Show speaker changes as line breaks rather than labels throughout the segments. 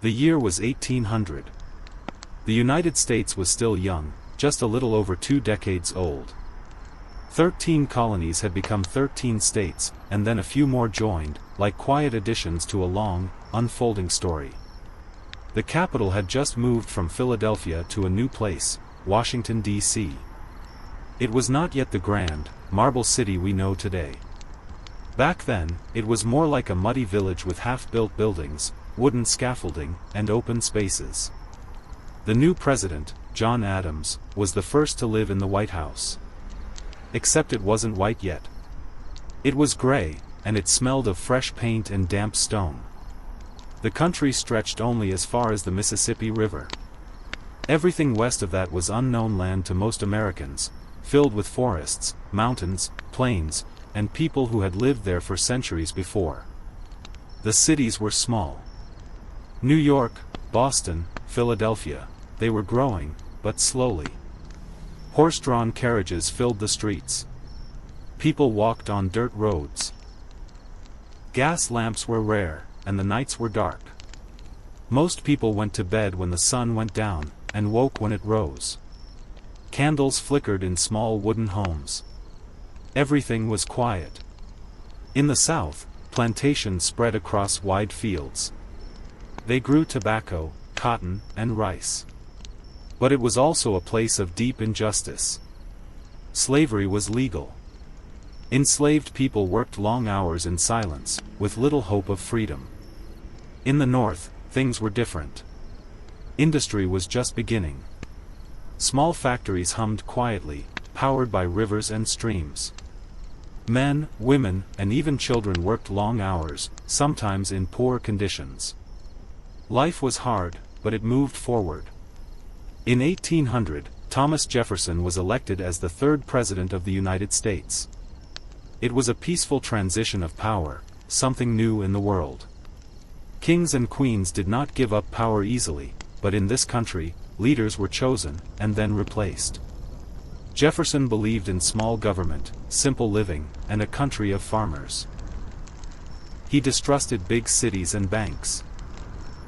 The year was 1800. The United States was still young, just a little over 2 decades old. 13 colonies had become 13 states, and then a few more joined, like quiet additions to a long, unfolding story. The capital had just moved from Philadelphia to a new place, Washington, D.C. It was not yet the grand, marble city we know today. Back then, it was more like a muddy village with half-built buildings, wooden scaffolding, and open spaces. The new president, John Adams, was the first to live in the White House. Except it wasn't white yet. It was gray, and it smelled of fresh paint and damp stone. The country stretched only as far as the Mississippi River. Everything west of that was unknown land to most Americans, filled with forests, mountains, plains, and people who had lived there for centuries before. The cities were small. New York, Boston, Philadelphia, they were growing, but slowly. Horse-drawn carriages filled the streets. People walked on dirt roads. Gas lamps were rare, and the nights were dark. Most people went to bed when the sun went down, and woke when it rose. Candles flickered in small wooden homes. Everything was quiet. In the south, plantations spread across wide fields. They grew tobacco, cotton, and rice. But it was also a place of deep injustice. Slavery was legal. Enslaved people worked long hours in silence, with little hope of freedom. In the north, things were different. Industry was just beginning. Small factories hummed quietly, powered by rivers and streams. Men, women, and even children worked long hours, sometimes in poor conditions. Life was hard, but it moved forward. In 1800, Thomas Jefferson was elected as the 3rd President of the United States. It was a peaceful transition of power, something new in the world. Kings and queens did not give up power easily, but in this country, leaders were chosen, and then replaced. Jefferson believed in small government, simple living, and a country of farmers. He distrusted big cities and banks.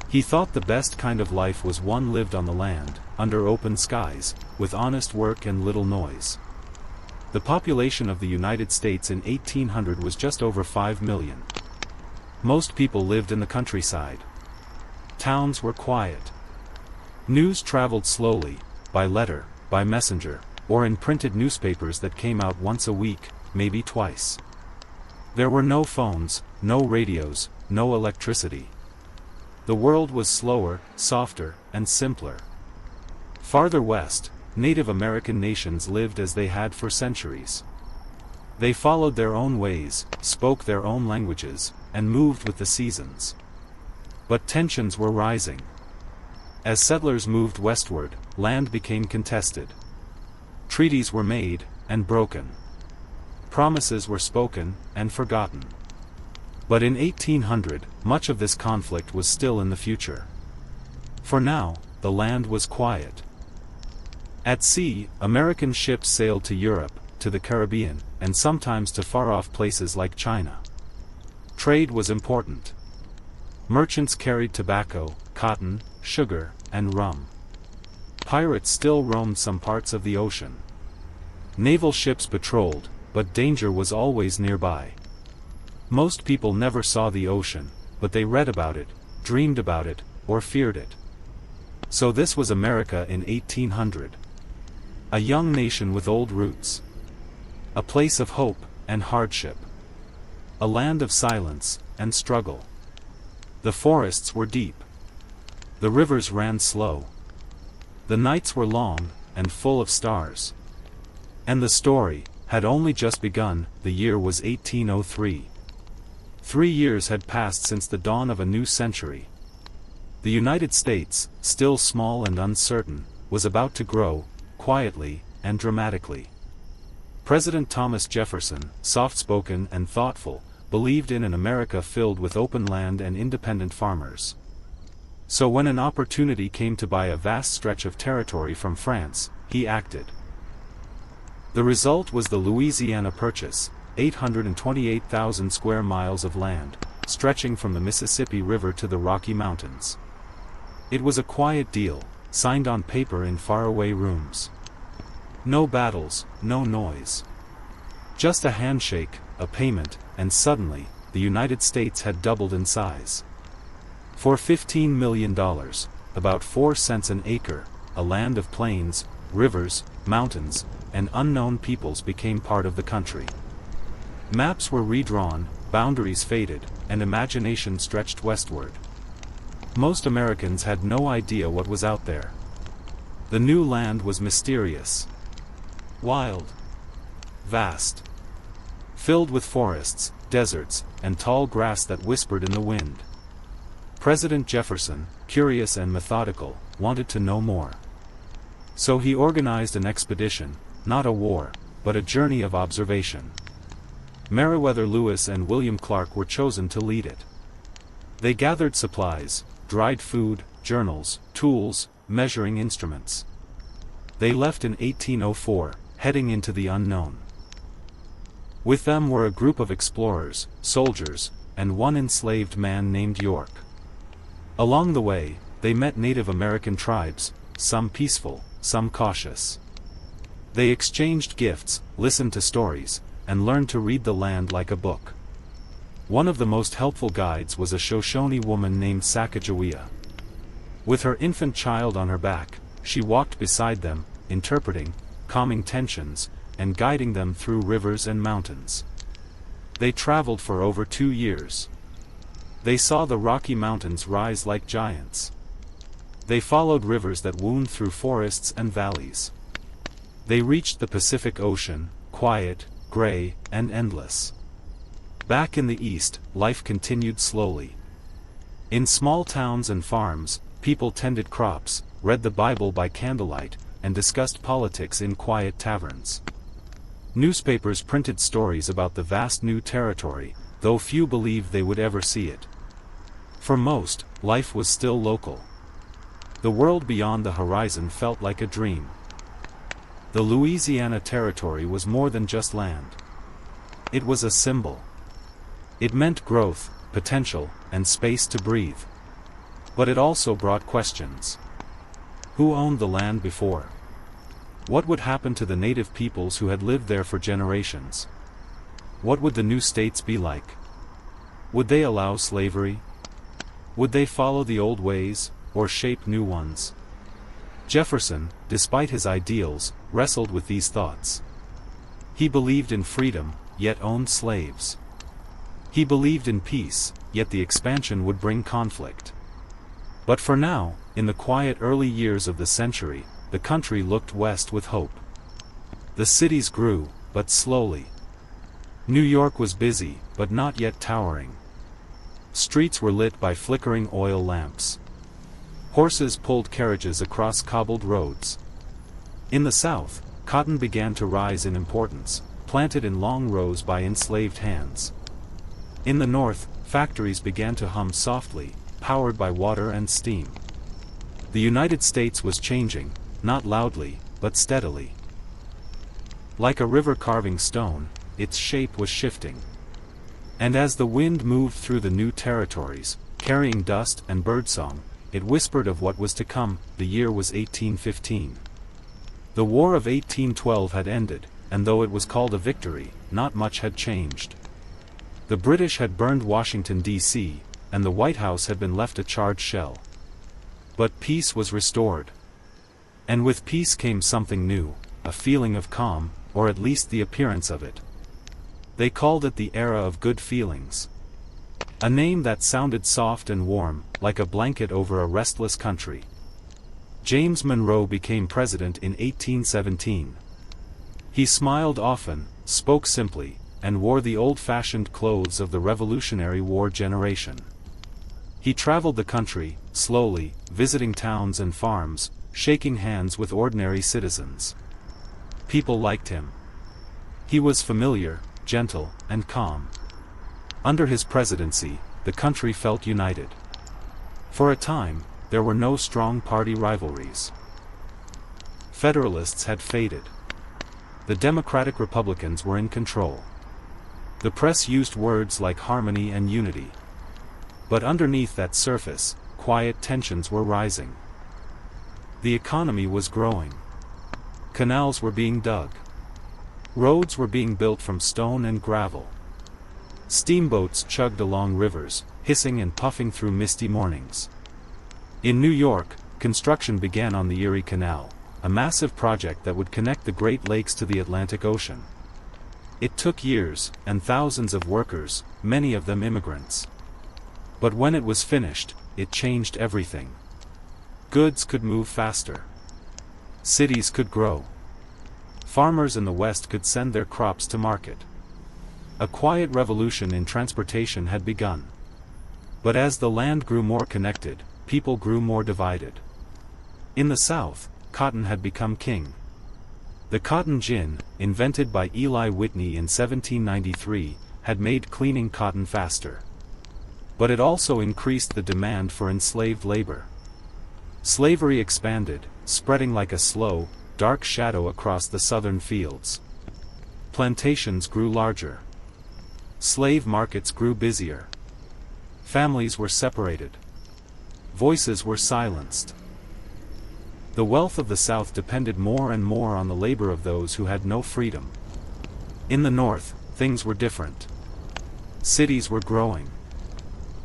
He thought the best kind of life was one lived on the land, under open skies, with honest work and little noise. The population of the United States in 1800 was just over 5 million. Most people lived in the countryside. Towns were quiet. News traveled slowly, by letter, by messenger, or in printed newspapers that came out once a week, maybe twice. There were no phones, no radios, no electricity. The world was slower, softer, and simpler. Farther west, Native American nations lived as they had for centuries. They followed their own ways, spoke their own languages, and moved with the seasons. But tensions were rising. As settlers moved westward, land became contested. Treaties were made, and broken. Promises were spoken, and forgotten. But in 1800, much of this conflict was still in the future. For now, the land was quiet. At sea, American ships sailed to Europe, to the Caribbean, and sometimes to far-off places like China. Trade was important. Merchants carried tobacco, cotton, sugar, and rum. Pirates still roamed some parts of the ocean. Naval ships patrolled, but danger was always nearby. Most people never saw the ocean, but they read about it, dreamed about it, or feared it. So this was America in 1800. A young nation with old roots. A place of hope and hardship. A land of silence and struggle. The forests were deep. The rivers ran slow. The nights were long, and full of stars. And the story had only just begun. The year was 1803. 3 years had passed since the dawn of a new century. The United States, still small and uncertain, was about to grow, quietly and dramatically. President Thomas Jefferson, soft-spoken and thoughtful, believed in an America filled with open land and independent farmers. So when an opportunity came to buy a vast stretch of territory from France, he acted. The result was the Louisiana Purchase, 828,000 square miles of land, stretching from the Mississippi River to the Rocky Mountains. It was a quiet deal, signed on paper in faraway rooms. No battles, no noise. Just a handshake, a payment, and suddenly, the United States had doubled in size. For $15 million, about 4 cents an acre, a land of plains, rivers, mountains, and unknown peoples became part of the country. Maps were redrawn, boundaries faded, and imagination stretched westward. Most Americans had no idea what was out there. The new land was mysterious, wild, vast, filled with forests, deserts, and tall grass that whispered in the wind. President Jefferson, curious and methodical, wanted to know more. So he organized an expedition, not a war, but a journey of observation. Meriwether Lewis and William Clark were chosen to lead it. They gathered supplies, dried food, journals, tools, measuring instruments. They left in 1804, heading into the unknown. With them were a group of explorers, soldiers, and one enslaved man named York. Along the way, they met Native American tribes, some peaceful, some cautious. They exchanged gifts, listened to stories, and learned to read the land like a book. One of the most helpful guides was a Shoshone woman named Sacagawea. With her infant child on her back, she walked beside them, interpreting, calming tensions, and guiding them through rivers and mountains. They traveled for over 2 years. They saw the Rocky Mountains rise like giants. They followed rivers that wound through forests and valleys. They reached the Pacific Ocean, quiet, gray, and endless. Back in the east, life continued slowly. In small towns and farms, people tended crops, read the Bible by candlelight, and discussed politics in quiet taverns. Newspapers printed stories about the vast new territory, though few believed they would ever see it. For most, life was still local. The world beyond the horizon felt like a dream. The Louisiana Territory was more than just land. It was a symbol. It meant growth, potential, and space to breathe. But it also brought questions. Who owned the land before? What would happen to the native peoples who had lived there for generations? What would the new states be like? Would they allow slavery? Would they follow the old ways, or shape new ones? Jefferson, despite his ideals, wrestled with these thoughts. He believed in freedom, yet owned slaves. He believed in peace, yet the expansion would bring conflict. But for now, in the quiet early years of the century, the country looked west with hope. The cities grew, but slowly. New York was busy, but not yet towering. Streets were lit by flickering oil lamps. Horses pulled carriages across cobbled roads. In the south, cotton began to rise in importance, planted in long rows by enslaved hands. In the north, factories began to hum softly, powered by water and steam. The United States was changing, not loudly, but steadily. Like a river carving stone, its shape was shifting. And as the wind moved through the new territories, carrying dust and birdsong, it whispered of what was to come. The year was 1815. The War of 1812 had ended, and though it was called a victory, not much had changed. The British had burned Washington, D.C., and the White House had been left a charred shell. But peace was restored. And with peace came something new, a feeling of calm, or at least the appearance of it. They called it the era of good feelings. A name that sounded soft and warm, like a blanket over a restless country. James Monroe became president in 1817. He smiled often, spoke simply, and wore the old-fashioned clothes of the Revolutionary War generation. He traveled the country, slowly, visiting towns and farms, shaking hands with ordinary citizens. People liked him. He was familiar, gentle, and calm. Under his presidency, the country felt united. For a time, there were no strong party rivalries. Federalists had faded. The Democratic Republicans were in control. The press used words like harmony and unity. But underneath that surface, quiet tensions were rising. The economy was growing. Canals were being dug. Roads were being built from stone and gravel. Steamboats chugged along rivers, hissing and puffing through misty mornings. In New York, construction began on the Erie Canal, a massive project that would connect the Great Lakes to the Atlantic Ocean. It took years, and thousands of workers, many of them immigrants. But when it was finished, it changed everything. Goods could move faster. Cities could grow. Farmers in the West could send their crops to market. A quiet revolution in transportation had begun. But as the land grew more connected, people grew more divided. In the South, cotton had become king. The cotton gin, invented by Eli Whitney in 1793, had made cleaning cotton faster. But it also increased the demand for enslaved labor. Slavery expanded, spreading like a slow, dark shadow across the southern fields. Plantations grew larger. Slave markets grew busier. Families were separated. Voices were silenced. The wealth of the South depended more and more on the labor of those who had no freedom. In the North, things were different. Cities were growing.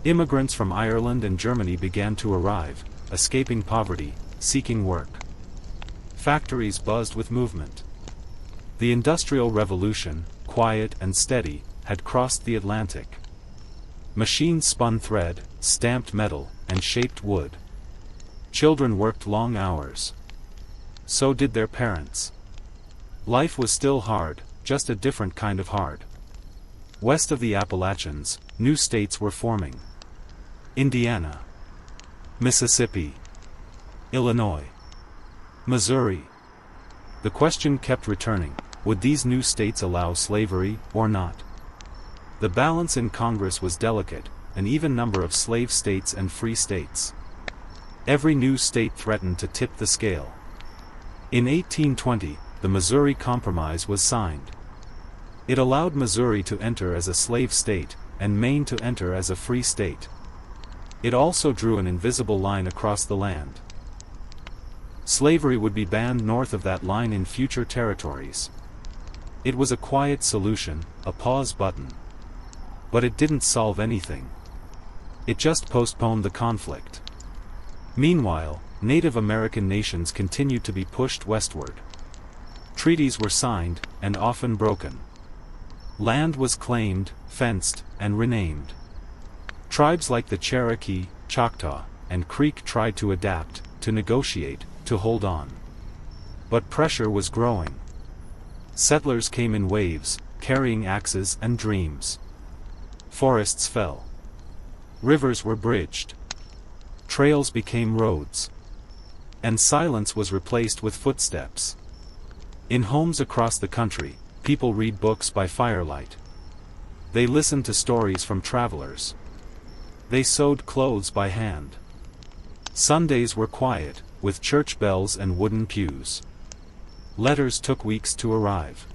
Immigrants from Ireland and Germany began to arrive, escaping poverty, seeking work. Factories buzzed with movement. The Industrial Revolution, quiet and steady, had crossed the Atlantic. Machines spun thread, stamped metal, and shaped wood. Children worked long hours. So did their parents. Life was still hard, just a different kind of hard. West of the Appalachians, new states were forming. Indiana, Mississippi, Illinois, Missouri. The question kept returning: would these new states allow slavery, or not? The balance in Congress was delicate, an even number of slave states and free states. Every new state threatened to tip the scale. In 1820, the Missouri Compromise was signed. It allowed Missouri to enter as a slave state, and Maine to enter as a free state. It also drew an invisible line across the land. Slavery would be banned north of that line in future territories. It was a quiet solution, a pause button. But it didn't solve anything. It just postponed the conflict. Meanwhile, Native American nations continued to be pushed westward. Treaties were signed, and often broken. Land was claimed, fenced, and renamed. Tribes like the Cherokee, Choctaw, and Creek tried to adapt, to negotiate, to hold on. But pressure was growing. Settlers came in waves, carrying axes and dreams. Forests fell. Rivers were bridged. Trails became roads. And silence was replaced with footsteps. In homes across the country, people read books by firelight. They listened to stories from travelers. They sewed clothes by hand. Sundays were quiet, with church bells and wooden pews. Letters took weeks to arrive.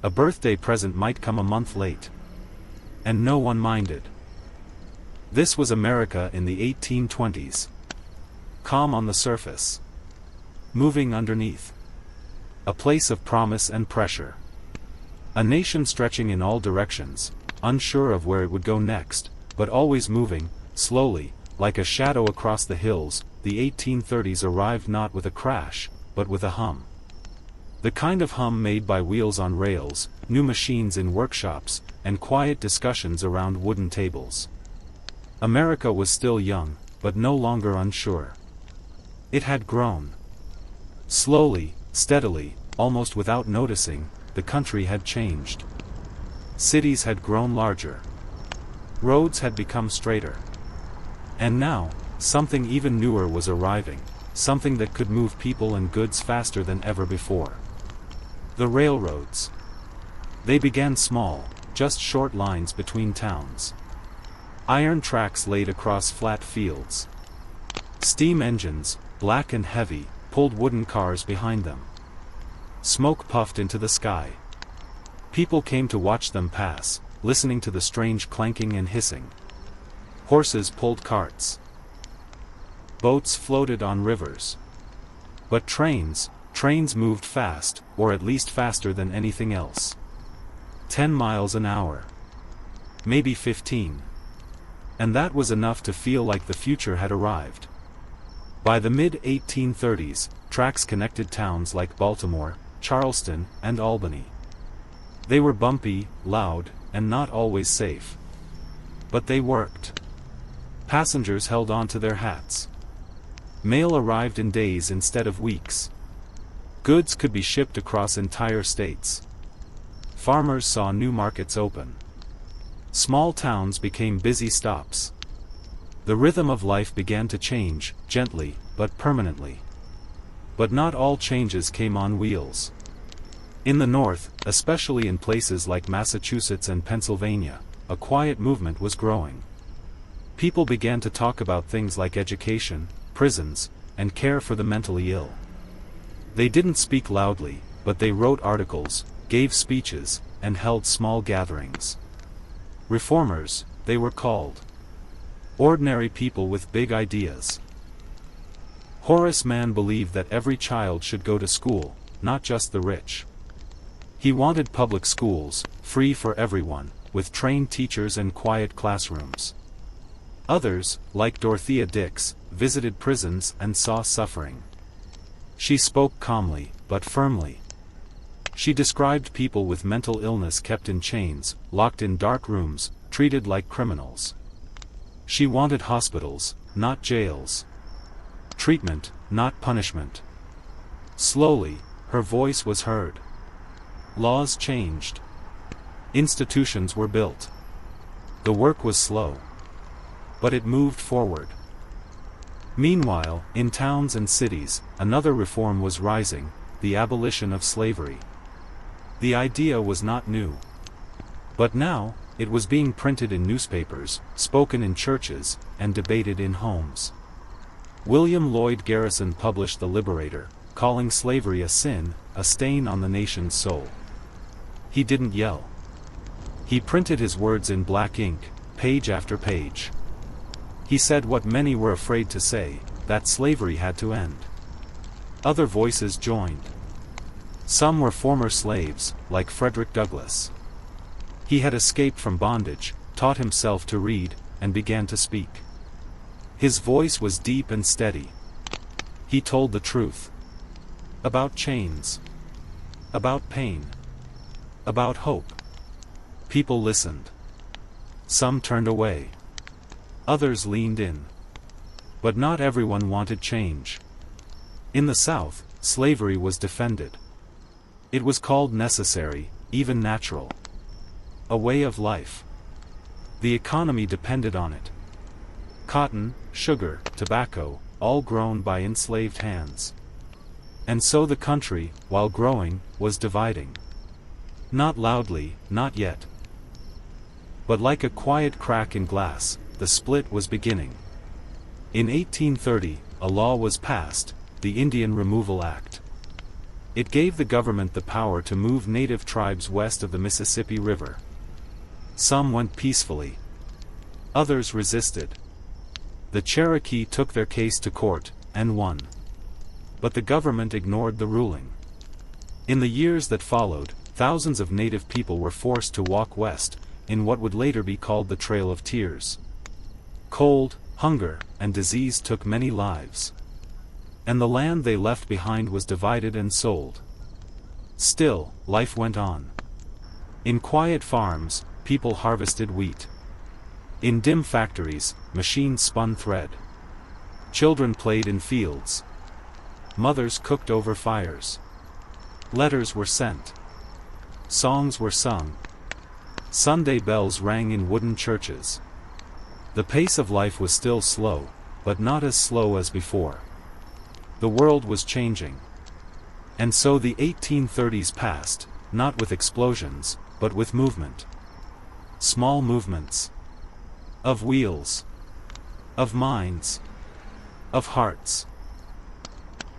A birthday present might come a month late. And no one minded. This was America in the 1820s. Calm on the surface. Moving underneath. A place of promise and pressure. A nation stretching in all directions, unsure of where it would go next, but always moving, slowly, like a shadow across the hills. The 1830s arrived not with a crash, but with a hum. The kind of hum made by wheels on rails, new machines in workshops, and quiet discussions around wooden tables. America was still young, but no longer unsure. It had grown. Slowly, steadily, almost without noticing, the country had changed. Cities had grown larger. Roads had become straighter. And now, something even newer was arriving, something that could move people and goods faster than ever before. The railroads. They began small, just short lines between towns. Iron tracks laid across flat fields. Steam engines, black and heavy, pulled wooden cars behind them. Smoke puffed into the sky. People came to watch them pass, listening to the strange clanking and hissing. Horses pulled carts. Boats floated on rivers. But trains moved fast, or at least faster than anything else. 10 miles an hour. Maybe 15. And that was enough to feel like the future had arrived. By the mid-1830s, tracks connected towns like Baltimore, Charleston, and Albany. They were bumpy, loud, and not always safe. But they worked. Passengers held on to their hats. Mail arrived in days instead of weeks. Goods could be shipped across entire states. Farmers saw new markets open. Small towns became busy stops. The rhythm of life began to change, gently, but permanently. But not all changes came on wheels. In the North, especially in places like Massachusetts and Pennsylvania, a quiet movement was growing. People began to talk about things like education, prisons, and care for the mentally ill. They didn't speak loudly, but they wrote articles, gave speeches, and held small gatherings. Reformers, they were called. Ordinary people with big ideas. Horace Mann believed that every child should go to school, not just the rich. He wanted public schools, free for everyone, with trained teachers and quiet classrooms. Others, like Dorothea Dix, visited prisons and saw suffering. She spoke calmly, but firmly. She described people with mental illness kept in chains, locked in dark rooms, treated like criminals. She wanted hospitals, not jails. Treatment, not punishment. Slowly, her voice was heard. Laws changed. Institutions were built. The work was slow. But it moved forward. Meanwhile, in towns and cities, another reform was rising, the abolition of slavery. The idea was not new. But now, it was being printed in newspapers, spoken in churches, and debated in homes. William Lloyd Garrison published The Liberator, calling slavery a sin, a stain on the nation's soul. He didn't yell. He printed his words in black ink, page after page. He said what many were afraid to say, that slavery had to end. Other voices joined. Some were former slaves, like Frederick Douglass. He had escaped from bondage, taught himself to read, and began to speak. His voice was deep and steady. He told the truth. About chains. About pain. About hope. People listened. Some turned away. Others leaned in. But not everyone wanted change. In the South, slavery was defended. It was called necessary, even natural. A way of life. The economy depended on it. Cotton, sugar, tobacco, all grown by enslaved hands. And so the country, while growing, was dividing. Not loudly, not yet. But like a quiet crack in glass, the split was beginning. In 1830, a law was passed, the Indian Removal Act. It gave the government the power to move native tribes west of the Mississippi River. Some went peacefully. Others resisted. The Cherokee took their case to court, and won. But the government ignored the ruling. In the years that followed, thousands of native people were forced to walk west, in what would later be called the Trail of Tears. Cold, hunger, and disease took many lives. And the land they left behind was divided and sold. Still, life went on. In quiet farms, people harvested wheat. In dim factories, machines spun thread. Children played in fields. Mothers cooked over fires. Letters were sent. Songs were sung. Sunday bells rang in wooden churches. The pace of life was still slow, but not as slow as before. The world was changing. And so the 1830s passed, not with explosions, but with movement. Small movements. Of wheels. Of minds. Of hearts.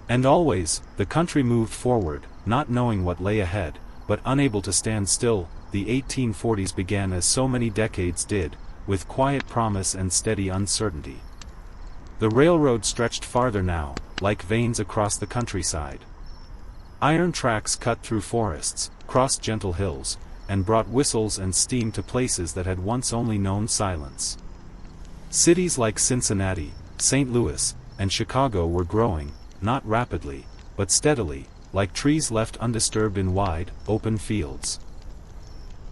And always, the country moved forward, not knowing what lay ahead, but unable to stand still. The 1840s began as so many decades did, with quiet promise and steady uncertainty. The railroad stretched farther now, like veins across the countryside. Iron tracks cut through forests, crossed gentle hills, and brought whistles and steam to places that had once only known silence. Cities like Cincinnati, St. Louis, and Chicago were growing, not rapidly, but steadily, like trees left undisturbed in wide, open fields.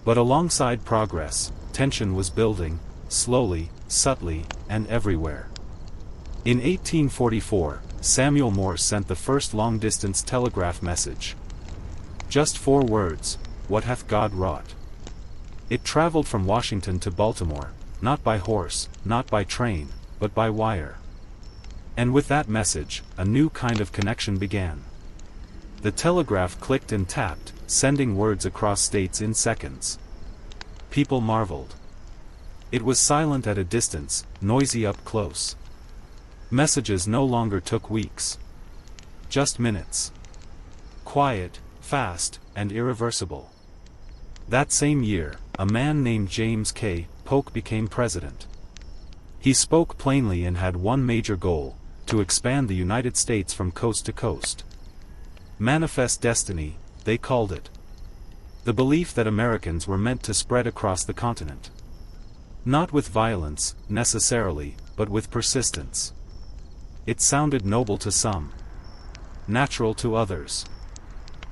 But alongside progress, tension was building, slowly, subtly, and everywhere. In 1844, Samuel Morse sent the first long-distance telegraph message. Just 4 words, "What hath God wrought?" It traveled from Washington to Baltimore, not by horse, not by train, but by wire. And with that message, a new kind of connection began. The telegraph clicked and tapped, sending words across states in seconds. People marveled. It was silent at a distance, noisy up close. Messages no longer took weeks. Just minutes. Quiet, fast, and irreversible. That same year, a man named James K. Polk became president. He spoke plainly and had one major goal: to expand the United States from coast to coast. Manifest destiny, they called it. The belief that Americans were meant to spread across the continent. Not with violence, necessarily, but with persistence. It sounded noble to some, natural to others.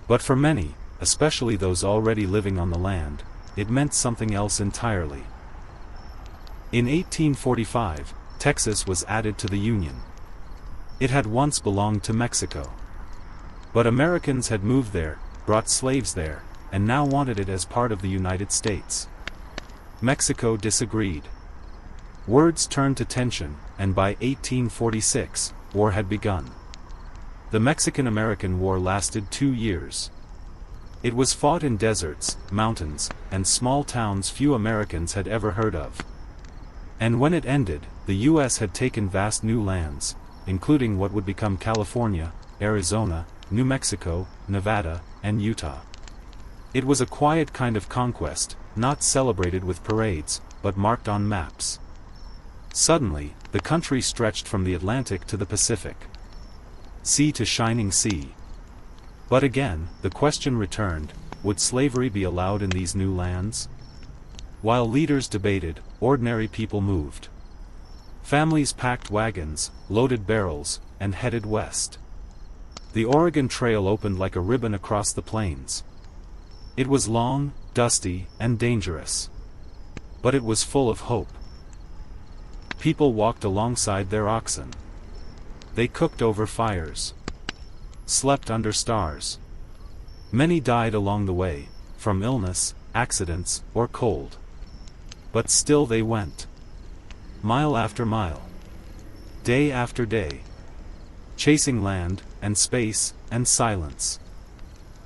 But for many, especially those already living on the land, it meant something else entirely. In 1845, Texas was added to the Union. It had once belonged to Mexico. But Americans had moved there, brought slaves there, and now wanted it as part of the United States. Mexico disagreed. Words turned to tension, and by 1846, war had begun. The Mexican-American War lasted 2 years. It was fought in deserts, mountains, and small towns few Americans had ever heard of. And when it ended, the U.S. had taken vast new lands, including what would become California, Arizona, New Mexico, Nevada, and Utah. It was a quiet kind of conquest, not celebrated with parades, but marked on maps. Suddenly, the country stretched from the Atlantic to the Pacific. Sea to shining sea. But again, the question returned, would slavery be allowed in these new lands? While leaders debated, ordinary people moved. Families packed wagons, loaded barrels, and headed west. The Oregon Trail opened like a ribbon across the plains. It was long, dusty, and dangerous. But it was full of hope. People walked alongside their oxen. They cooked over fires. Slept under stars. Many died along the way, from illness, accidents, or cold. But still they went. Mile after mile. Day after day. Chasing land, and space, and silence.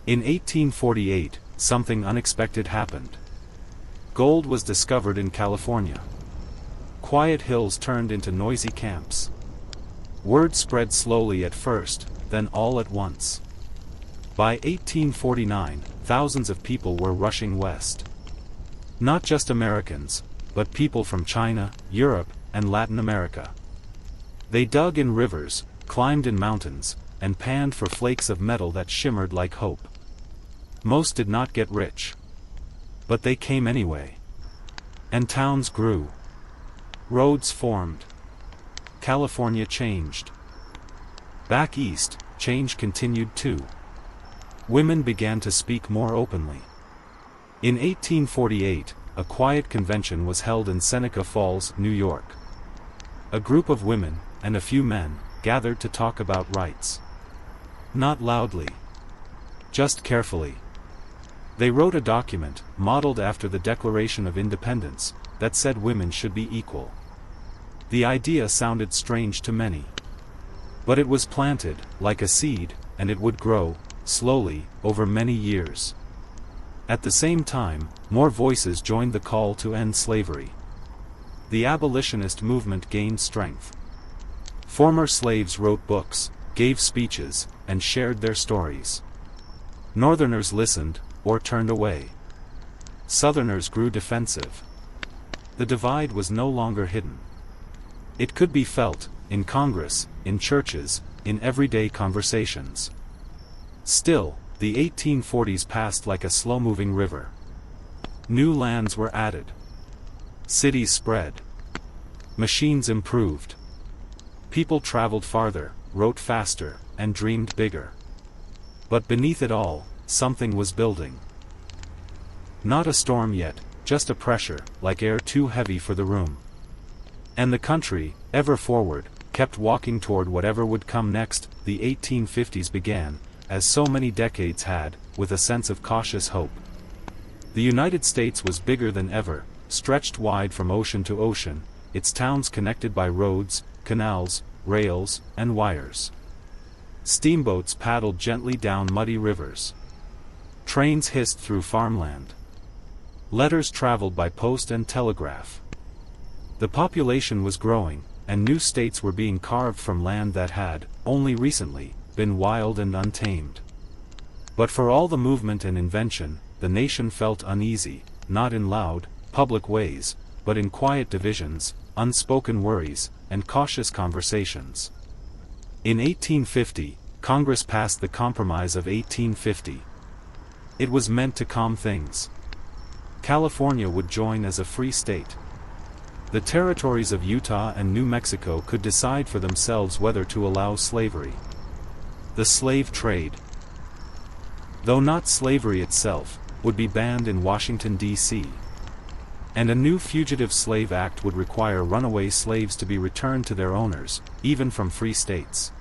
In 1848, something unexpected happened. Gold was discovered in California. Quiet hills turned into noisy camps. Word spread slowly at first, then all at once. By 1849, thousands of people were rushing west. Not just Americans, but people from China, Europe, and Latin America. They dug in rivers, climbed in mountains, and panned for flakes of metal that shimmered like hope. Most did not get rich. But they came anyway. And towns grew. Roads formed. California changed. Back east, change continued too. Women began to speak more openly. In 1848, a quiet convention was held in Seneca Falls, New York. A group of women, and a few men, gathered to talk about rights. Not loudly. Just carefully. They wrote a document, modeled after the Declaration of Independence, that said women should be equal. The idea sounded strange to many. But it was planted, like a seed, and it would grow, slowly, over many years. At the same time, more voices joined the call to end slavery. The abolitionist movement gained strength. Former slaves wrote books, gave speeches, and shared their stories. Northerners listened, or turned away. Southerners grew defensive. The divide was no longer hidden. It could be felt, in Congress, in churches, in everyday conversations. Still, the 1840s passed like a slow-moving river. New lands were added. Cities spread. Machines improved. People traveled farther, wrote faster, and dreamed bigger. But beneath it all, something was building. Not a storm yet, just a pressure, like air too heavy for the room. And the country, ever forward, kept walking toward whatever would come next. The 1850s began, as so many decades had, with a sense of cautious hope. The United States was bigger than ever, stretched wide from ocean to ocean, its towns connected by roads, canals, rails, and wires. Steamboats paddled gently down muddy rivers. Trains hissed through farmland. Letters traveled by post and telegraph. The population was growing, and new states were being carved from land that had, only recently, been wild and untamed. But for all the movement and invention, the nation felt uneasy, not in loud, public ways, but in quiet divisions, unspoken worries, and cautious conversations. In 1850, Congress passed the Compromise of 1850. It was meant to calm things. California would join as a free state. The territories of Utah and New Mexico could decide for themselves whether to allow slavery. The slave trade, though not slavery itself, would be banned in Washington, D.C. And a new Fugitive Slave Act would require runaway slaves to be returned to their owners, even from free states.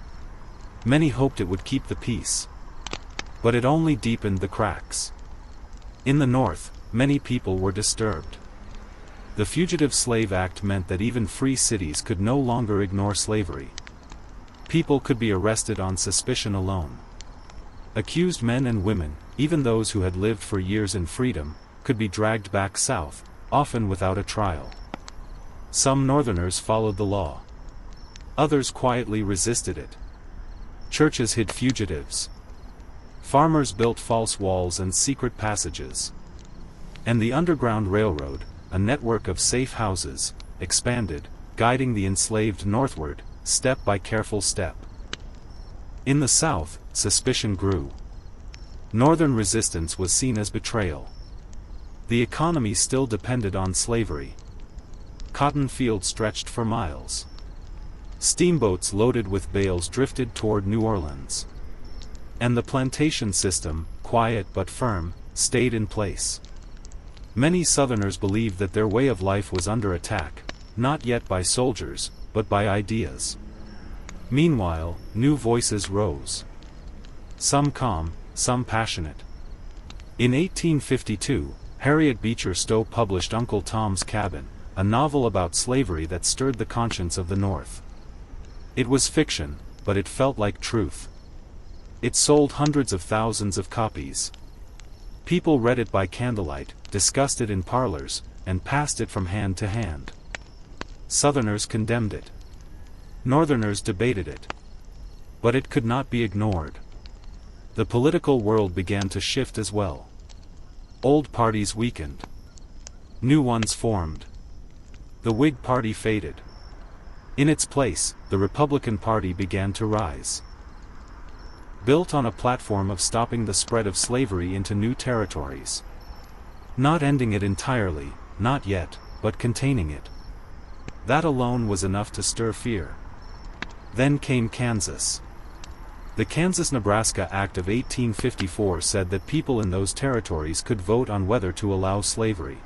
Many hoped it would keep the peace. But it only deepened the cracks. In the North, many people were disturbed. The Fugitive Slave Act meant that even free cities could no longer ignore slavery. People could be arrested on suspicion alone. Accused men and women, even those who had lived for years in freedom, could be dragged back south, often without a trial. Some Northerners followed the law. Others quietly resisted it. Churches hid fugitives. Farmers built false walls and secret passages. And the Underground Railroad, a network of safe houses, expanded, guiding the enslaved northward, step by careful step. In the South, suspicion grew. Northern resistance was seen as betrayal. The economy still depended on slavery. Cotton fields stretched for miles. Steamboats loaded with bales drifted toward New Orleans. And the plantation system, quiet but firm, stayed in place. Many Southerners believed that their way of life was under attack, not yet by soldiers, but by ideas. Meanwhile, new voices rose. Some calm, some passionate. In 1852, Harriet Beecher Stowe published Uncle Tom's Cabin, a novel about slavery that stirred the conscience of the North. It was fiction, but it felt like truth. It sold hundreds of thousands of copies. People read it by candlelight, discussed it in parlors, and passed it from hand to hand. Southerners condemned it. Northerners debated it. But it could not be ignored. The political world began to shift as well. Old parties weakened. New ones formed. The Whig Party faded. In its place, the Republican Party began to rise. Built on a platform of stopping the spread of slavery into new territories. Not ending it entirely, not yet, but containing it. That alone was enough to stir fear. Then came Kansas. The Kansas-Nebraska Act of 1854 said that people in those territories could vote on whether to allow slavery.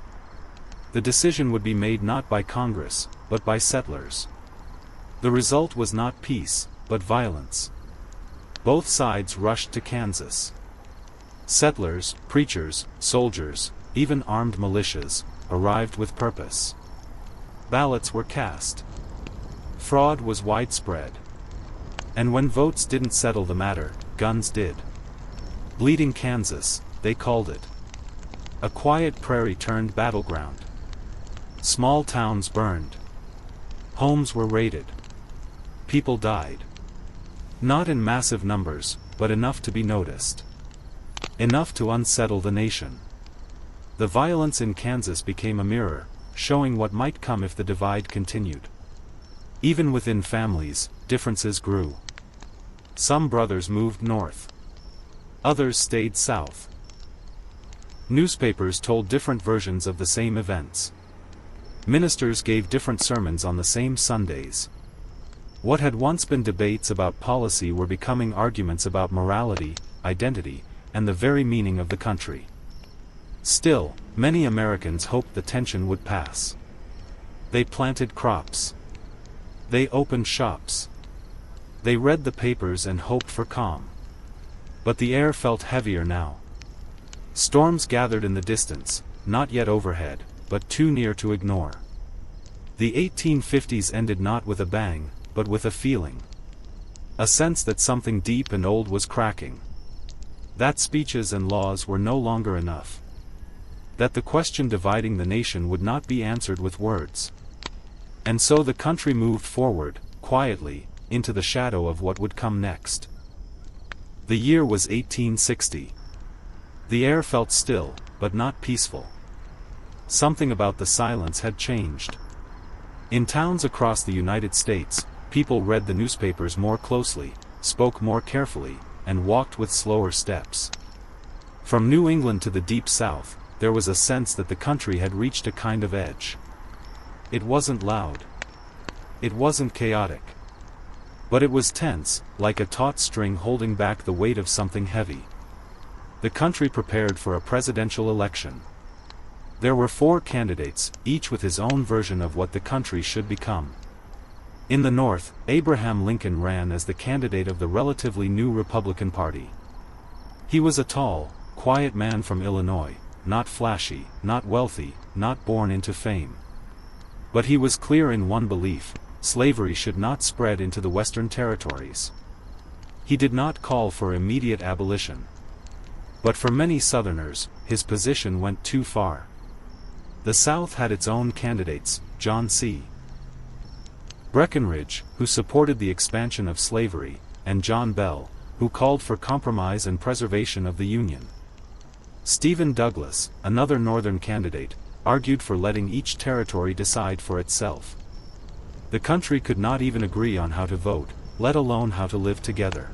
The decision would be made not by Congress, but by settlers. The result was not peace, but violence. Both sides rushed to Kansas. Settlers, preachers, soldiers, even armed militias, arrived with purpose. Ballots were cast. Fraud was widespread. And when votes didn't settle the matter, guns did. Bleeding Kansas, they called it. A quiet prairie turned battleground. Small towns burned. Homes were raided. People died. Not in massive numbers, but enough to be noticed. Enough to unsettle the nation. The violence in Kansas became a mirror, showing what might come if the divide continued. Even within families, differences grew. Some brothers moved north. Others stayed south. Newspapers told different versions of the same events. Ministers gave different sermons on the same Sundays. What had once been debates about policy were becoming arguments about morality, identity, and the very meaning of the country. Still, many Americans hoped the tension would pass. They planted crops. They opened shops. They read the papers and hoped for calm. But the air felt heavier now. Storms gathered in the distance, not yet overhead, but too near to ignore. The 1850s ended not with a bang, but with a feeling. A sense that something deep and old was cracking. That speeches and laws were no longer enough. That the question dividing the nation would not be answered with words. And so the country moved forward, quietly, into the shadow of what would come next. The year was 1860. The air felt still, but not peaceful. Something about the silence had changed. In towns across the United States, people read the newspapers more closely, spoke more carefully, and walked with slower steps. From New England to the deep South, there was a sense that the country had reached a kind of edge. It wasn't loud. It wasn't chaotic. But it was tense, like a taut string holding back the weight of something heavy. The country prepared for a presidential election. There were 4 candidates, each with his own version of what the country should become. In the North, Abraham Lincoln ran as the candidate of the relatively new Republican Party. He was a tall, quiet man from Illinois, not flashy, not wealthy, not born into fame. But he was clear in one belief: slavery should not spread into the Western territories. He did not call for immediate abolition. But for many Southerners, his position went too far. The South had its own candidates: John C. Breckinridge, who supported the expansion of slavery, and John Bell, who called for compromise and preservation of the Union. Stephen Douglas, another Northern candidate, argued for letting each territory decide for itself. The country could not even agree on how to vote, let alone how to live together.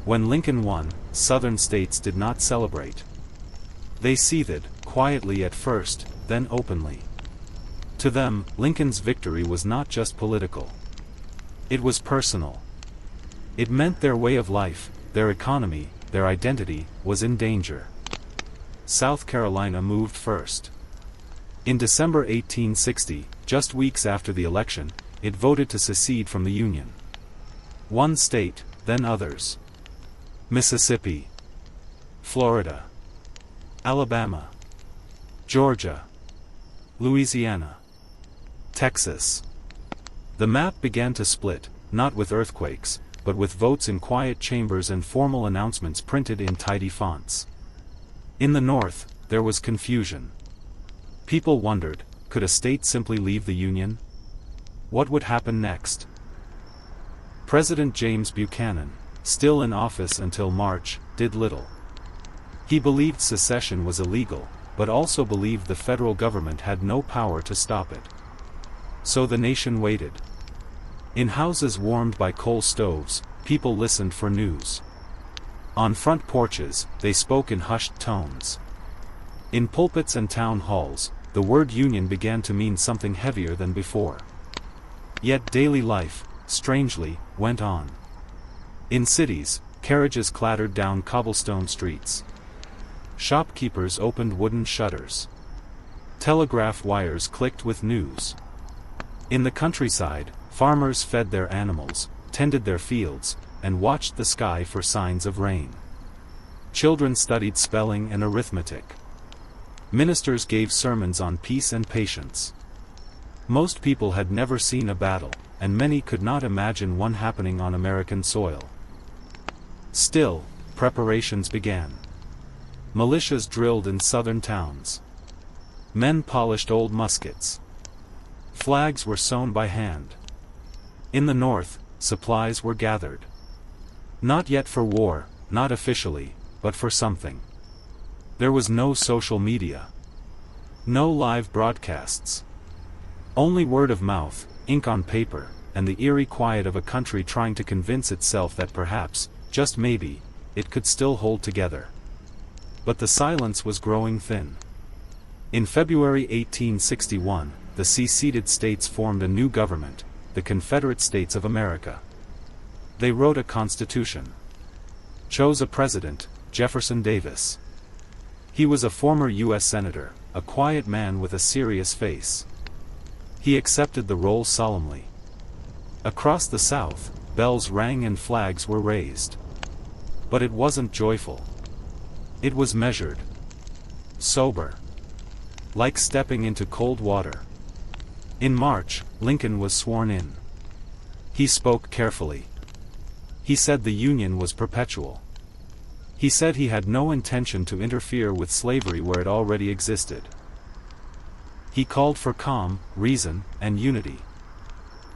When Lincoln won, Southern states did not celebrate. They seethed, quietly at first, then openly. To them, Lincoln's victory was not just political. It was personal. It meant their way of life, their economy, their identity, was in danger. South Carolina moved first. In December 1860, just weeks after the election, it voted to secede from the Union. One state, then others. Mississippi, Florida, Alabama, Georgia, Louisiana, Texas. The map began to split, not with earthquakes, but with votes in quiet chambers and formal announcements printed in tidy fonts. In the North, there was confusion. People wondered, could a state simply leave the Union? What would happen next? President James Buchanan, still in office until March, did little. He believed secession was illegal, but also believed the federal government had no power to stop it. So the nation waited. In houses warmed by coal stoves, people listened for news. On front porches, they spoke in hushed tones. In pulpits and town halls, the word union began to mean something heavier than before. Yet daily life, strangely, went on. In cities, carriages clattered down cobblestone streets. Shopkeepers opened wooden shutters. Telegraph wires clicked with news. In the countryside, farmers fed their animals, tended their fields, and watched the sky for signs of rain. Children studied spelling and arithmetic. Ministers gave sermons on peace and patience. Most people had never seen a battle, and many could not imagine one happening on American soil. Still, preparations began. Militias drilled in southern towns. Men polished old muskets. Flags were sewn by hand. In the North, supplies were gathered. Not yet for war, not officially, but for something. There was no social media. No live broadcasts. Only word of mouth, ink on paper, and the eerie quiet of a country trying to convince itself that perhaps, just maybe, it could still hold together. But the silence was growing thin. In February 1861, the seceded states formed a new government, the Confederate States of America. They wrote a constitution. Chose a president, Jefferson Davis. He was a former U.S. Senator, a quiet man with a serious face. He accepted the role solemnly. Across the South, bells rang and flags were raised. But it wasn't joyful. It was measured. Sober. Like stepping into cold water. In March, Lincoln was sworn in. He spoke carefully. He said the Union was perpetual. He said he had no intention to interfere with slavery where it already existed. He called for calm, reason, and unity.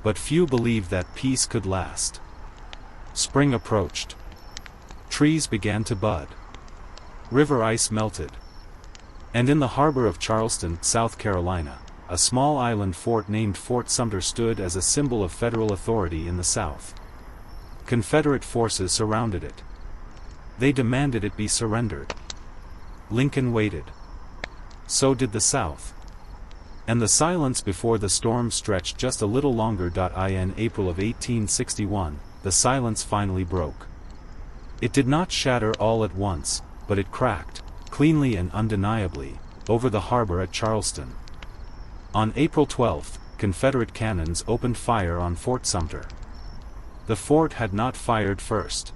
But few believed that peace could last. Spring approached. Trees began to bud. River ice melted. And in the harbor of Charleston, South Carolina, a small island fort named Fort Sumter stood as a symbol of federal authority in the South. Confederate forces surrounded it. They demanded it be surrendered. Lincoln waited. So did the South. And the silence before the storm stretched just a little longer. In April of 1861, the silence finally broke. It did not shatter all at once, but it cracked, cleanly and undeniably, over the harbor at Charleston. On April 12, Confederate cannons opened fire on Fort Sumter. The fort had not fired first.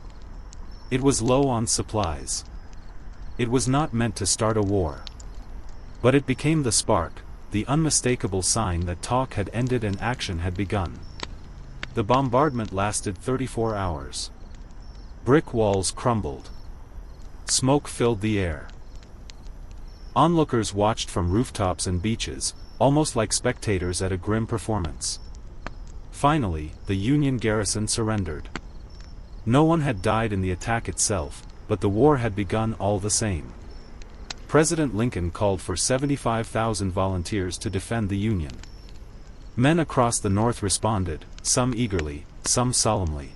It was low on supplies. It was not meant to start a war. But it became the spark, the unmistakable sign that talk had ended and action had begun. The bombardment lasted 34 hours. Brick walls crumbled. Smoke filled the air. Onlookers watched from rooftops and beaches, almost like spectators at a grim performance. Finally, the Union garrison surrendered. No one had died in the attack itself, but the war had begun all the same. President Lincoln called for 75,000 volunteers to defend the Union. Men across the North responded, some eagerly, some solemnly.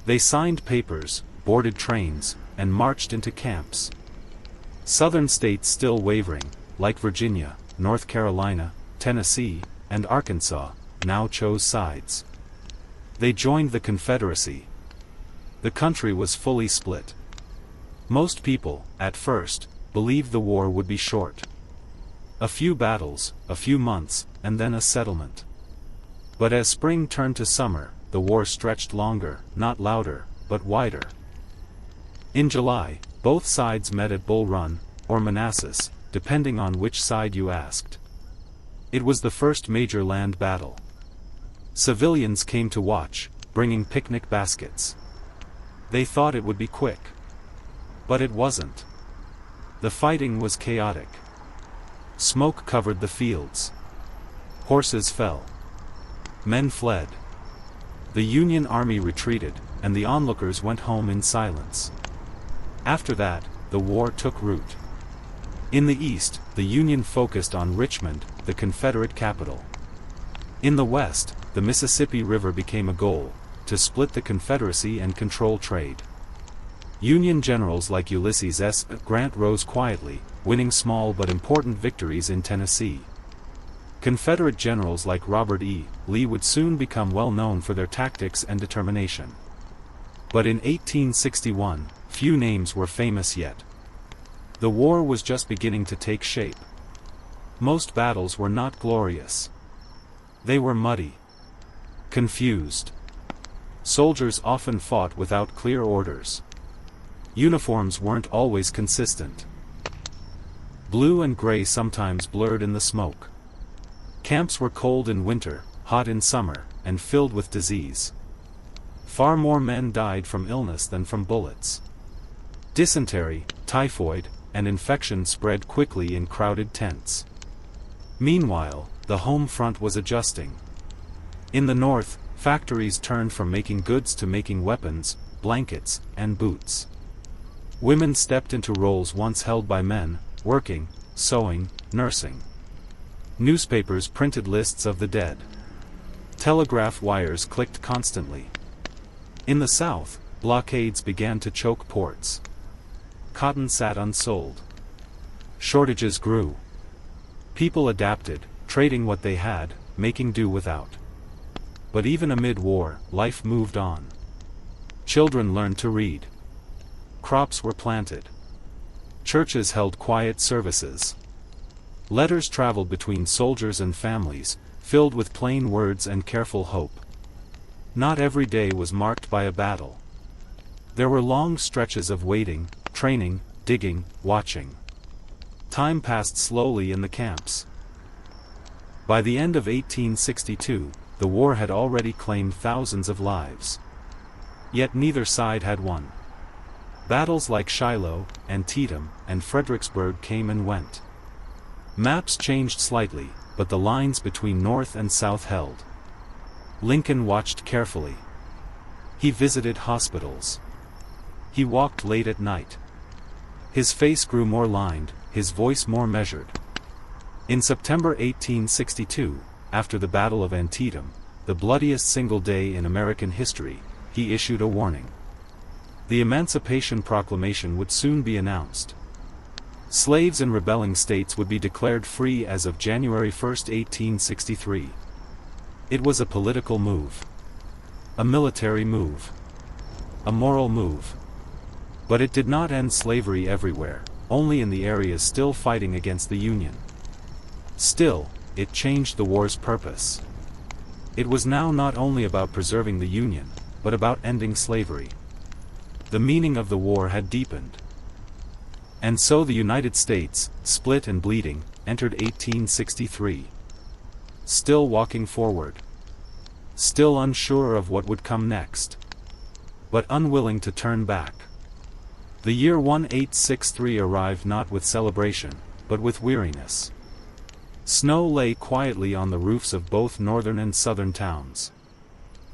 They signed papers, boarded trains, and marched into camps. Southern states still wavering, like Virginia, North Carolina, Tennessee, and Arkansas, now chose sides. They joined the Confederacy. The country was fully split. Most people, at first, believed the war would be short. A few battles, a few months, and then a settlement. But as spring turned to summer, the war stretched longer, not louder, but wider. In July, both sides met at Bull Run, or Manassas, depending on which side you asked. It was the first major land battle. Civilians came to watch, bringing picnic baskets. They thought it would be quick. But it wasn't. The fighting was chaotic. Smoke covered the fields. Horses fell. Men fled. The Union Army retreated, and the onlookers went home in silence. After that, the war took root. In the East, the Union focused on Richmond, the Confederate capital. In the West, the Mississippi River became a goal, to split the Confederacy and control trade. Union generals like Ulysses S. Grant rose quietly, winning small but important victories in Tennessee. Confederate generals like Robert E. Lee would soon become well known for their tactics and determination. But in 1861, few names were famous yet. The war was just beginning to take shape. Most battles were not glorious. They were muddy. Confused. Soldiers often fought without clear orders. Uniforms weren't always consistent. Blue and gray sometimes blurred in the smoke. Camps were cold in winter, hot in summer, and filled with disease. Far more men died from illness than from bullets. Dysentery, typhoid, and infection spread quickly in crowded tents. Meanwhile, the home front was adjusting. In the North, factories turned from making goods to making weapons, blankets, and boots. Women stepped into roles once held by men, working, sewing, nursing. Newspapers printed lists of the dead. Telegraph wires clicked constantly. In the South, blockades began to choke ports. Cotton sat unsold. Shortages grew. People adapted, trading what they had, making do without. But even amid war, life moved on. Children learned to read. Crops were planted. Churches held quiet services. Letters traveled between soldiers and families, filled with plain words and careful hope. Not every day was marked by a battle. There were long stretches of waiting, training, digging, watching. Time passed slowly in the camps. By the end of 1862, the war had already claimed thousands of lives. Yet neither side had won. Battles like Shiloh, Antietam, and Fredericksburg came and went. Maps changed slightly, but the lines between North and South held. Lincoln watched carefully. He visited hospitals. He walked late at night. His face grew more lined, his voice more measured. In September 1862, after the Battle of Antietam, the bloodiest single day in American history, he issued a warning. The Emancipation Proclamation would soon be announced. Slaves in rebelling states would be declared free as of January 1, 1863. It was a political move. A military move. A moral move. But it did not end slavery everywhere, only in the areas still fighting against the Union. Still, it changed the war's purpose. It was now not only about preserving the Union, but about ending slavery. The meaning of the war had deepened. And so the United States, split and bleeding, entered 1863. Still walking forward. Still unsure of what would come next. But unwilling to turn back. The year 1863 arrived not with celebration, but with weariness. Snow lay quietly on the roofs of both northern and southern towns.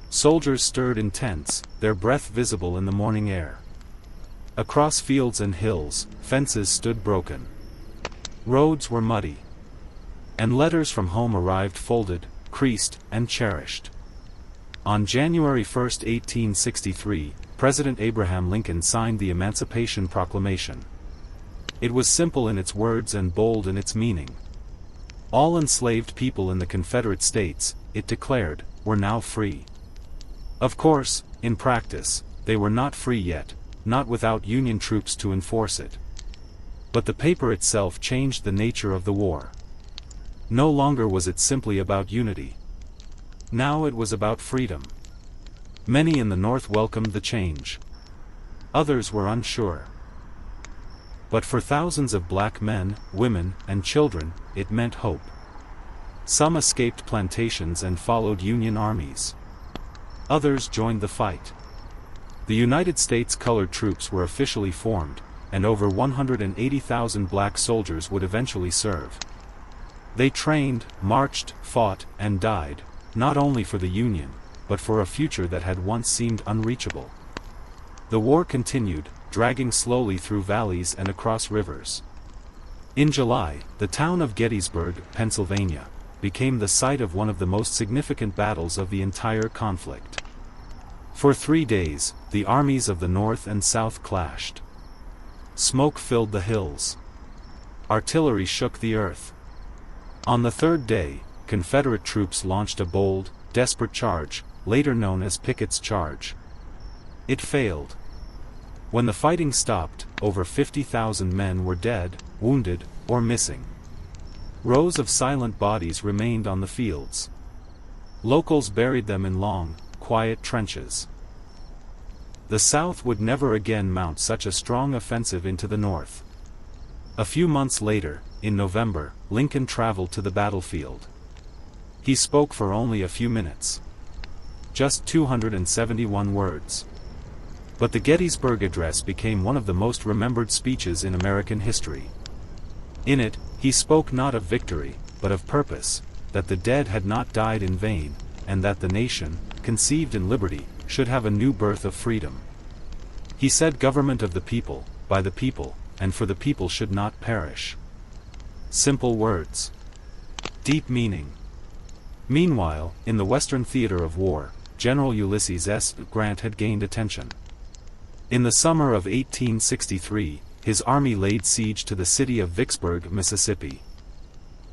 Soldiers stirred in tents, their breath visible in the morning air. Across fields and hills, fences stood broken. Roads were muddy. And letters from home arrived folded, creased, and cherished. On January 1, 1863, President Abraham Lincoln signed the Emancipation Proclamation. It was simple in its words and bold in its meaning. All enslaved people in the Confederate States, it declared, were now free. Of course, in practice, they were not free yet, not without Union troops to enforce it. But the paper itself changed the nature of the war. No longer was it simply about unity. Now it was about freedom. Many in the North welcomed the change. Others were unsure. But for thousands of black men, women, and children, it meant hope. Some escaped plantations and followed Union armies. Others joined the fight. The United States colored troops were officially formed, and over 180,000 black soldiers would eventually serve. They trained, marched, fought, and died, not only for the Union, but for a future that had once seemed unreachable. The war continued, dragging slowly through valleys and across rivers. In July, the town of Gettysburg, Pennsylvania, became the site of one of the most significant battles of the entire conflict. For 3 days, the armies of the North and South clashed. Smoke filled the hills. Artillery shook the earth. On the third day, Confederate troops launched a bold, desperate charge, later known as Pickett's Charge. It failed. When the fighting stopped, over 50,000 men were dead, wounded, or missing. Rows of silent bodies remained on the fields. Locals buried them in long, quiet trenches. The South would never again mount such a strong offensive into the North. A few months later, in November, Lincoln traveled to the battlefield. He spoke for only a few minutes. Just 271 words. But the Gettysburg Address became one of the most remembered speeches in American history. In it, he spoke not of victory, but of purpose, that the dead had not died in vain, and that the nation, conceived in liberty, should have a new birth of freedom. He said government of the people, by the people, and for the people should not perish. Simple words. Deep meaning. Meanwhile, in the western theater of war, General Ulysses S. Grant had gained attention. In the summer of 1863, his army laid siege to the city of Vicksburg, Mississippi.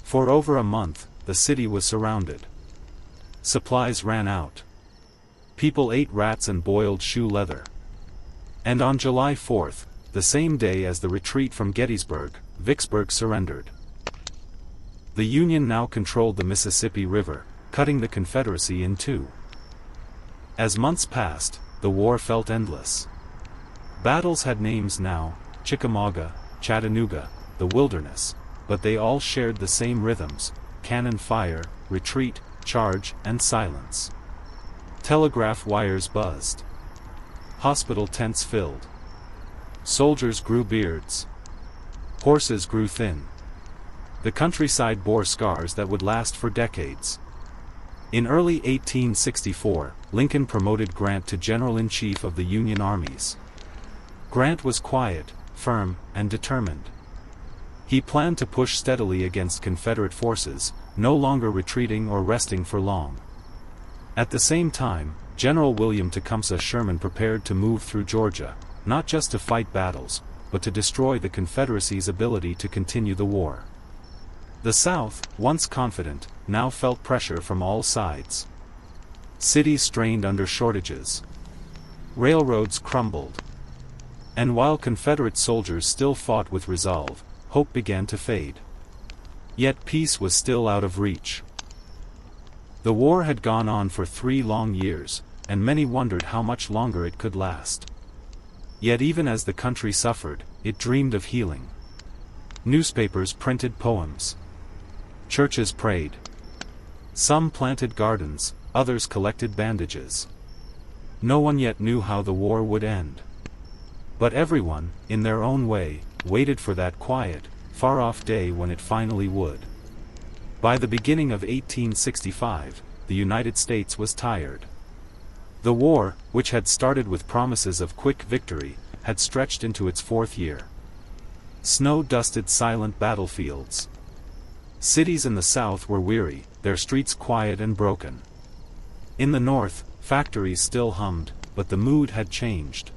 For over a month, the city was surrounded. Supplies ran out. People ate rats and boiled shoe leather. And on July 4th, the same day as the retreat from Gettysburg, Vicksburg surrendered. The Union now controlled the Mississippi River, cutting the Confederacy in two. As months passed, the war felt endless. Battles had names now: Chickamauga, Chattanooga, the Wilderness, but they all shared the same rhythms: cannon fire, retreat, charge, and silence. Telegraph wires buzzed. Hospital tents filled. Soldiers grew beards. Horses grew thin. The countryside bore scars that would last for decades. In early 1864, Lincoln promoted Grant to General-in-Chief of the Union armies. Grant was quiet, firm, and determined. He planned to push steadily against Confederate forces, no longer retreating or resting for long. At the same time, General William Tecumseh Sherman prepared to move through Georgia, not just to fight battles, but to destroy the Confederacy's ability to continue the war. The South, once confident, now felt pressure from all sides. Cities strained under shortages. Railroads crumbled. And while Confederate soldiers still fought with resolve, hope began to fade. Yet peace was still out of reach. The war had gone on for 3 long years, and many wondered how much longer it could last. Yet even as the country suffered, it dreamed of healing. Newspapers printed poems. Churches prayed. Some planted gardens, others collected bandages. No one yet knew how the war would end. But everyone, in their own way, waited for that quiet, far-off day when it finally would. By the beginning of 1865, the United States was tired. The war, which had started with promises of quick victory, had stretched into its 4th year. Snow-dusted silent battlefields. Cities in the South were weary, their streets quiet and broken. In the North, factories still hummed, but the mood had changed.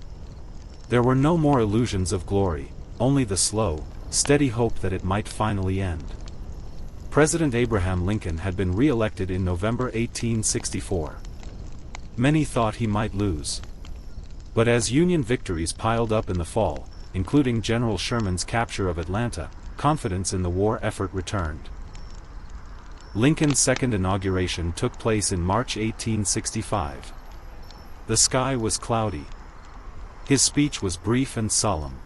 There were no more illusions of glory, only the slow, steady hope that it might finally end. President Abraham Lincoln had been re-elected in November 1864. Many thought he might lose. But as Union victories piled up in the fall, including General Sherman's capture of Atlanta, confidence in the war effort returned. Lincoln's second inauguration took place in March 1865. The sky was cloudy. His speech was brief and solemn.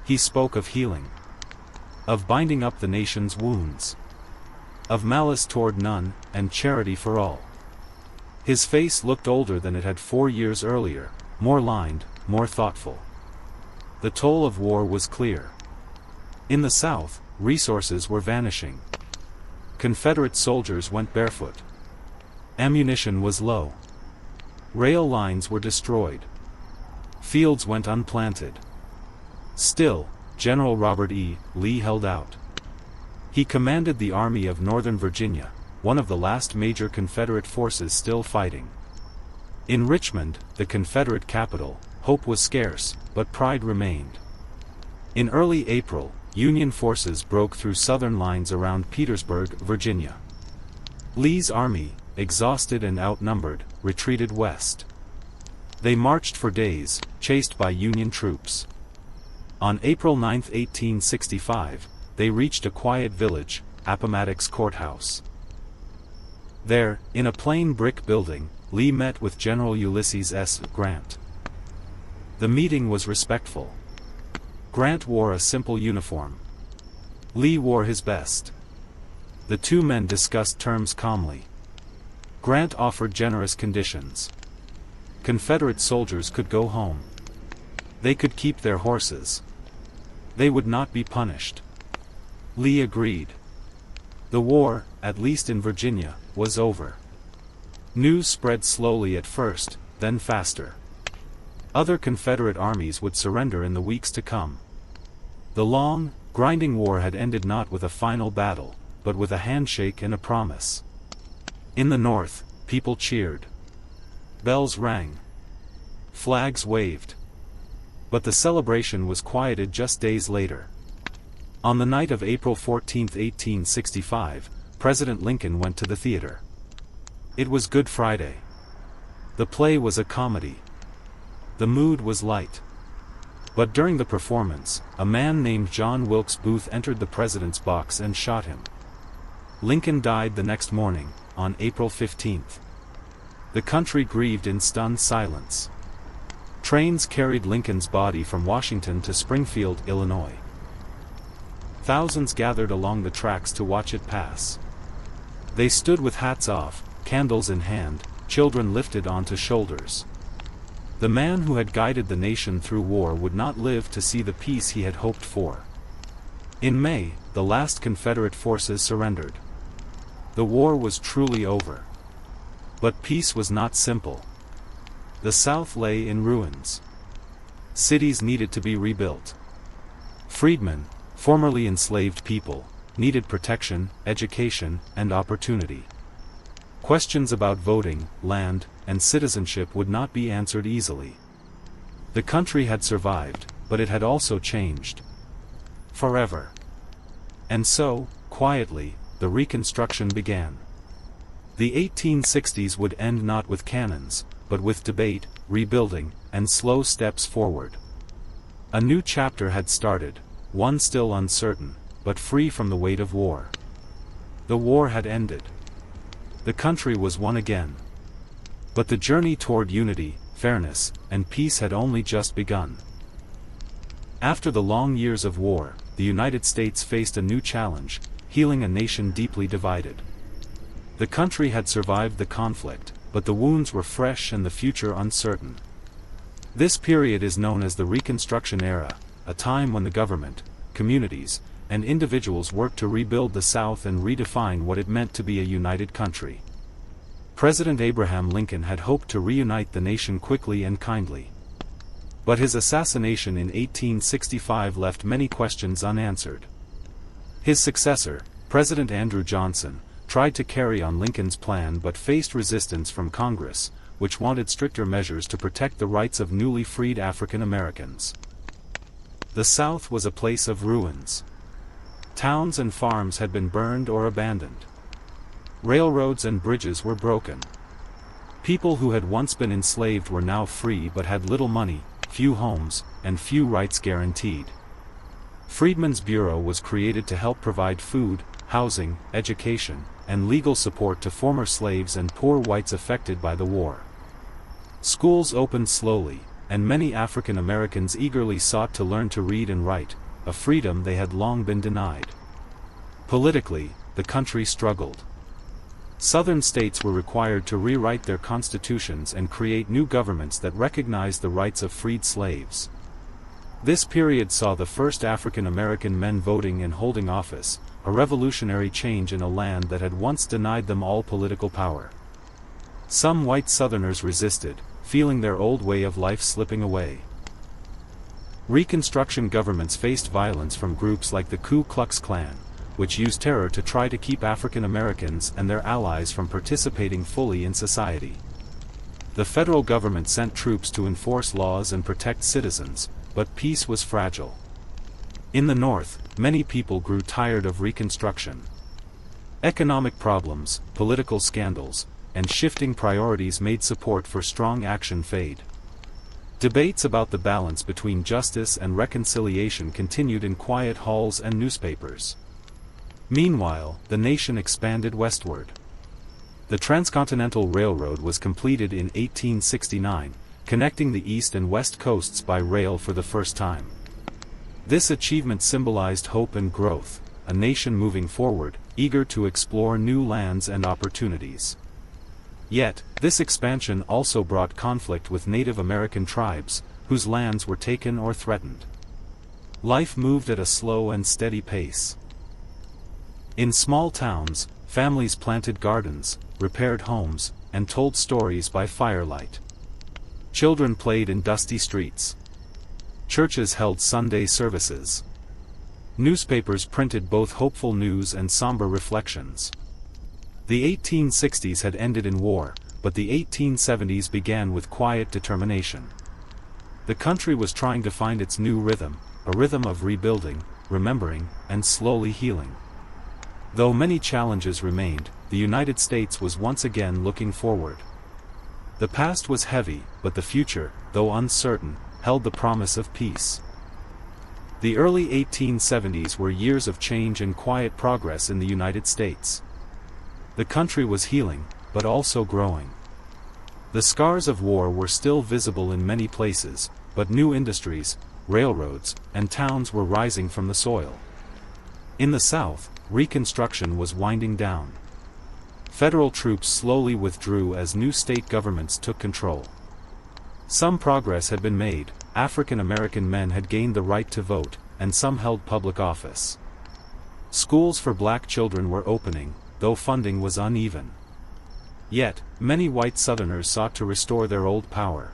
He spoke of healing, of binding up the nation's wounds, of malice toward none, and charity for all. His face looked older than it had 4 years earlier, more lined, more thoughtful. The toll of war was clear. In the South, resources were vanishing. Confederate soldiers went barefoot. Ammunition was low. Rail lines were destroyed. Fields went unplanted. Still, General Robert E. Lee held out. He commanded the Army of Northern Virginia, one of the last major Confederate forces still fighting. In Richmond, the Confederate capital, hope was scarce, but pride remained. In early April, Union forces broke through Southern lines around Petersburg, Virginia. Lee's army, exhausted and outnumbered, retreated west. They marched for days, chased by Union troops. On April 9, 1865, they reached a quiet village, Appomattox Courthouse. There, in a plain brick building, Lee met with General Ulysses S. Grant. The meeting was respectful. Grant wore a simple uniform. Lee wore his best. The two men discussed terms calmly. Grant offered generous conditions. Confederate soldiers could go home. They could keep their horses. They would not be punished. Lee agreed. The war, at least in Virginia, was over. News spread slowly at first, then faster. Other Confederate armies would surrender in the weeks to come. The long, grinding war had ended not with a final battle, but with a handshake and a promise. In the north, people cheered. Bells rang. Flags waved. But the celebration was quieted just days later. On the night of April 14, 1865, President Lincoln went to the theater. It was Good Friday. The play was a comedy. The mood was light. But during the performance, a man named John Wilkes Booth entered the president's box and shot him. Lincoln died the next morning, on April 15th. The country grieved in stunned silence. Trains carried Lincoln's body from Washington to Springfield, Illinois. Thousands gathered along the tracks to watch it pass. They stood with hats off, candles in hand, children lifted onto shoulders. The man who had guided the nation through war would not live to see the peace he had hoped for. In May, the last Confederate forces surrendered. The war was truly over. But peace was not simple. The South lay in ruins. Cities needed to be rebuilt. Freedmen, formerly enslaved people, needed protection, education, and opportunity. Questions about voting, land, and citizenship would not be answered easily. The country had survived, but it had also changed. Forever. And so, quietly, the Reconstruction began. The 1860s would end not with cannons, but with debate, rebuilding, and slow steps forward. A new chapter had started, one still uncertain, but free from the weight of war. The war had ended. The country was one again. But the journey toward unity, fairness, and peace had only just begun. After the long years of war, the United States faced a new challenge, healing a nation deeply divided. The country had survived the conflict, but the wounds were fresh and the future uncertain. This period is known as the Reconstruction era, a time when the government, communities, and individuals worked to rebuild the South and redefine what it meant to be a united country. President Abraham Lincoln had hoped to reunite the nation quickly and kindly. But his assassination in 1865 left many questions unanswered. His successor, President Andrew Johnson, tried to carry on Lincoln's plan but faced resistance from Congress, which wanted stricter measures to protect the rights of newly freed African Americans. The South was a place of ruins. Towns and farms had been burned or abandoned. Railroads and bridges were broken. People who had once been enslaved were now free but had little money, few homes, and few rights guaranteed. Freedmen's Bureau was created to help provide food, housing, education, and legal support to former slaves and poor whites affected by the war. Schools opened slowly, and many African Americans eagerly sought to learn to read and write, a freedom they had long been denied. Politically, the country struggled. Southern states were required to rewrite their constitutions and create new governments that recognized the rights of freed slaves. This period saw the first African American men voting and holding office, a revolutionary change in a land that had once denied them all political power. Some white Southerners resisted, feeling their old way of life slipping away. Reconstruction governments faced violence from groups like the Ku Klux Klan, which used terror to try to keep African Americans and their allies from participating fully in society. The federal government sent troops to enforce laws and protect citizens, but peace was fragile. In the North, many people grew tired of Reconstruction. Economic problems, political scandals, and shifting priorities made support for strong action fade. Debates about the balance between justice and reconciliation continued in quiet halls and newspapers. Meanwhile, the nation expanded westward. The Transcontinental Railroad was completed in 1869, connecting the east and west coasts by rail for the first time. This achievement symbolized hope and growth, a nation moving forward, eager to explore new lands and opportunities. Yet, this expansion also brought conflict with Native American tribes, whose lands were taken or threatened. Life moved at a slow and steady pace. In small towns, families planted gardens, repaired homes, and told stories by firelight. Children played in dusty streets. Churches held Sunday services. Newspapers printed both hopeful news and somber reflections. The 1860s had ended in war, but the 1870s began with quiet determination. The country was trying to find its new rhythm, a rhythm of rebuilding, remembering, and slowly healing. Though many challenges remained, the United States was once again looking forward. The past was heavy, but the future, though uncertain, held the promise of peace. The early 1870s were years of change and quiet progress in the United States. The country was healing, but also growing. The scars of war were still visible in many places, but new industries, railroads, and towns were rising from the soil. In the South, Reconstruction was winding down. Federal troops slowly withdrew as new state governments took control. Some progress had been made, African American men had gained the right to vote, and some held public office. Schools for black children were opening, though funding was uneven. Yet, many white Southerners sought to restore their old power.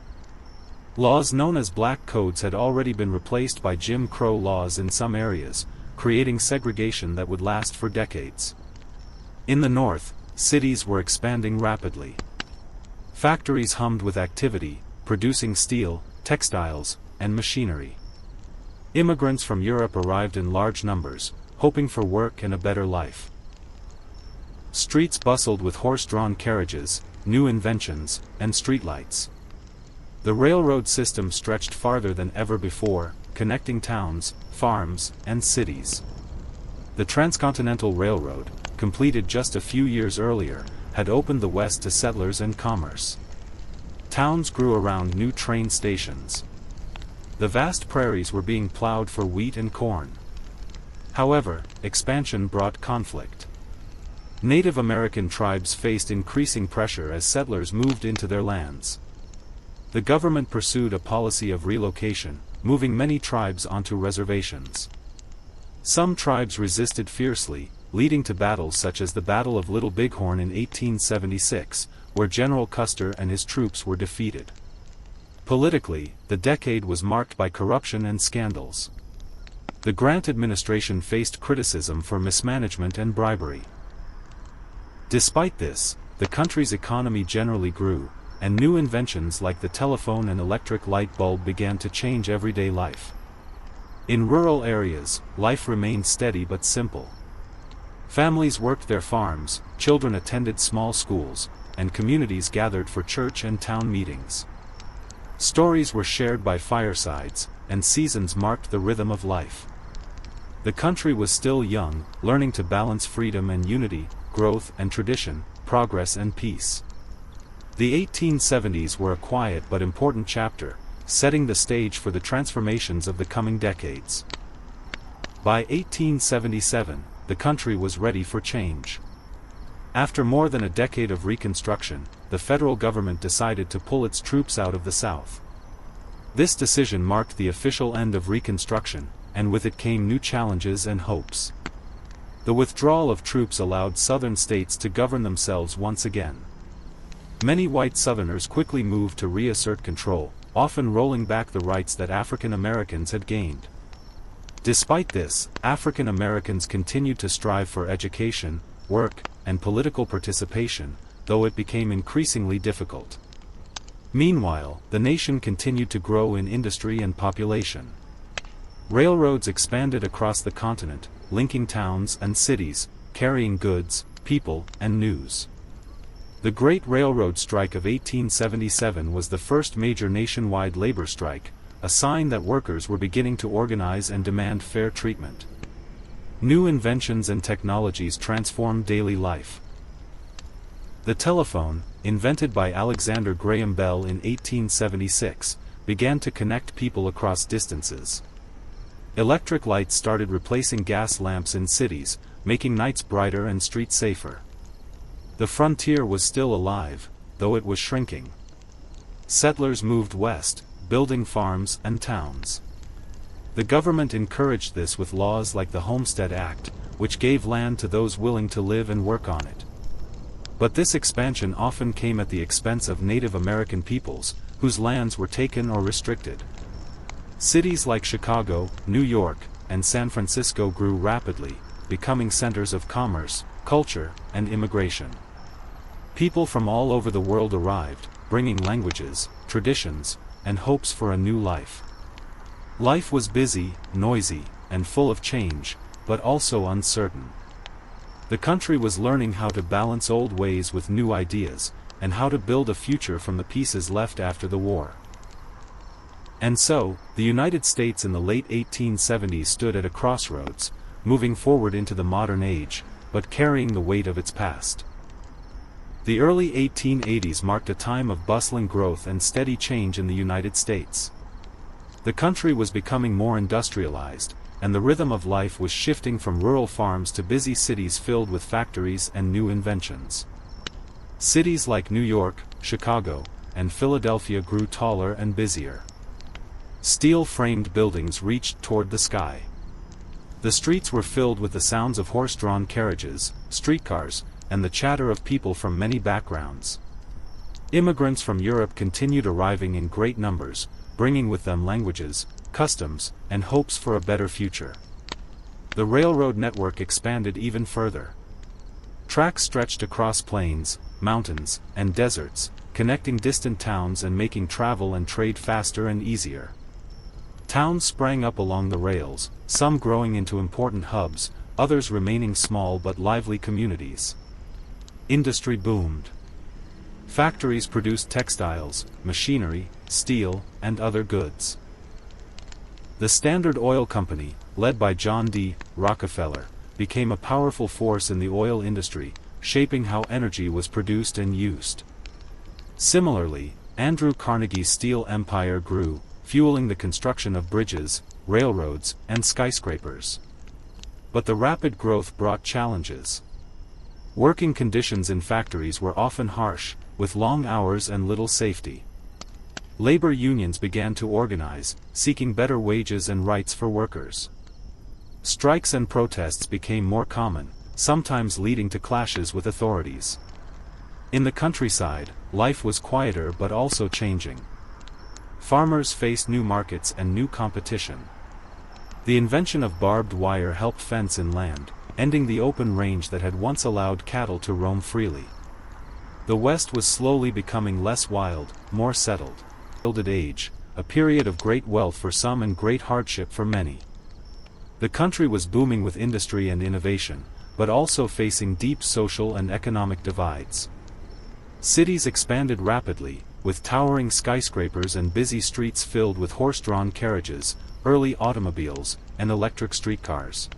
Laws known as black codes had already been replaced by Jim Crow laws in some areas, creating segregation that would last for decades. In the North, cities were expanding rapidly. Factories hummed with activity, producing steel, textiles, and machinery. Immigrants from Europe arrived in large numbers, hoping for work and a better life. Streets bustled with horse-drawn carriages, new inventions, and streetlights. The railroad system stretched farther than ever before, connecting towns, farms, and cities. The Transcontinental Railroad, completed just a few years earlier, had opened the West to settlers and commerce. Towns grew around new train stations. The vast prairies were being plowed for wheat and corn. However, expansion brought conflict. Native American tribes faced increasing pressure as settlers moved into their lands. The government pursued a policy of relocation, moving many tribes onto reservations. Some tribes resisted fiercely, leading to battles such as the Battle of Little Bighorn in 1876, where General Custer and his troops were defeated. Politically, the decade was marked by corruption and scandals. The Grant administration faced criticism for mismanagement and bribery. Despite this, the country's economy generally grew, and new inventions like the telephone and electric light bulb began to change everyday life. In rural areas, life remained steady but simple. Families worked their farms, children attended small schools, and communities gathered for church and town meetings. Stories were shared by firesides, and seasons marked the rhythm of life. The country was still young, learning to balance freedom and unity, growth and tradition, progress and peace. The 1870s were a quiet but important chapter, setting the stage for the transformations of the coming decades. By 1877, the country was ready for change. After more than a decade of Reconstruction, the federal government decided to pull its troops out of the South. This decision marked the official end of Reconstruction, and with it came new challenges and hopes. The withdrawal of troops allowed Southern states to govern themselves once again. Many white Southerners quickly moved to reassert control, often rolling back the rights that African Americans had gained. Despite this, African Americans continued to strive for education, work, and political participation, though it became increasingly difficult. Meanwhile, the nation continued to grow in industry and population. Railroads expanded across the continent, linking towns and cities, carrying goods, people, and news. The Great Railroad Strike of 1877 was the first major nationwide labor strike, a sign that workers were beginning to organize and demand fair treatment. New inventions and technologies transformed daily life. The telephone, invented by Alexander Graham Bell in 1876, began to connect people across distances. Electric lights started replacing gas lamps in cities, making nights brighter and streets safer. The frontier was still alive, though it was shrinking. Settlers moved west, building farms and towns. The government encouraged this with laws like the Homestead Act, which gave land to those willing to live and work on it. But this expansion often came at the expense of Native American peoples, whose lands were taken or restricted. Cities like Chicago, New York, and San Francisco grew rapidly, becoming centers of commerce, culture, and immigration. People from all over the world arrived, bringing languages, traditions, and hopes for a new life. Life was busy, noisy, and full of change, but also uncertain. The country was learning how to balance old ways with new ideas, and how to build a future from the pieces left after the war. And so, the United States in the late 1870s stood at a crossroads, moving forward into the modern age, but carrying the weight of its past. The early 1880s marked a time of bustling growth and steady change in the United States. The country was becoming more industrialized, and the rhythm of life was shifting from rural farms to busy cities filled with factories and new inventions. Cities like New York, Chicago, and Philadelphia grew taller and busier. Steel-framed buildings reached toward the sky. The streets were filled with the sounds of horse-drawn carriages, streetcars, and the chatter of people from many backgrounds. Immigrants from Europe continued arriving in great numbers, bringing with them languages, customs, and hopes for a better future. The railroad network expanded even further. Tracks stretched across plains, mountains, and deserts, connecting distant towns and making travel and trade faster and easier. Towns sprang up along the rails, some growing into important hubs, others remaining small but lively communities. Industry boomed. Factories produced textiles, machinery, steel, and other goods. The Standard Oil Company, led by John D. Rockefeller, became a powerful force in the oil industry, shaping how energy was produced and used. Similarly, Andrew Carnegie's steel empire grew, fueling the construction of bridges, railroads, and skyscrapers. But the rapid growth brought challenges. Working conditions in factories were often harsh, with long hours and little safety. Labor unions began to organize, seeking better wages and rights for workers. Strikes and protests became more common, sometimes leading to clashes with authorities. In the countryside, life was quieter but also changing. Farmers faced new markets and new competition. The invention of barbed wire helped fence in land, ending the open range that had once allowed cattle to roam freely. The West was slowly becoming less wild, more settled. Gilded Age, a period of great wealth for some and great hardship for many. The country was booming with industry and innovation, but also facing deep social and economic divides. Cities expanded rapidly, with towering skyscrapers and busy streets filled with horse-drawn carriages, early automobiles, and electric streetcars.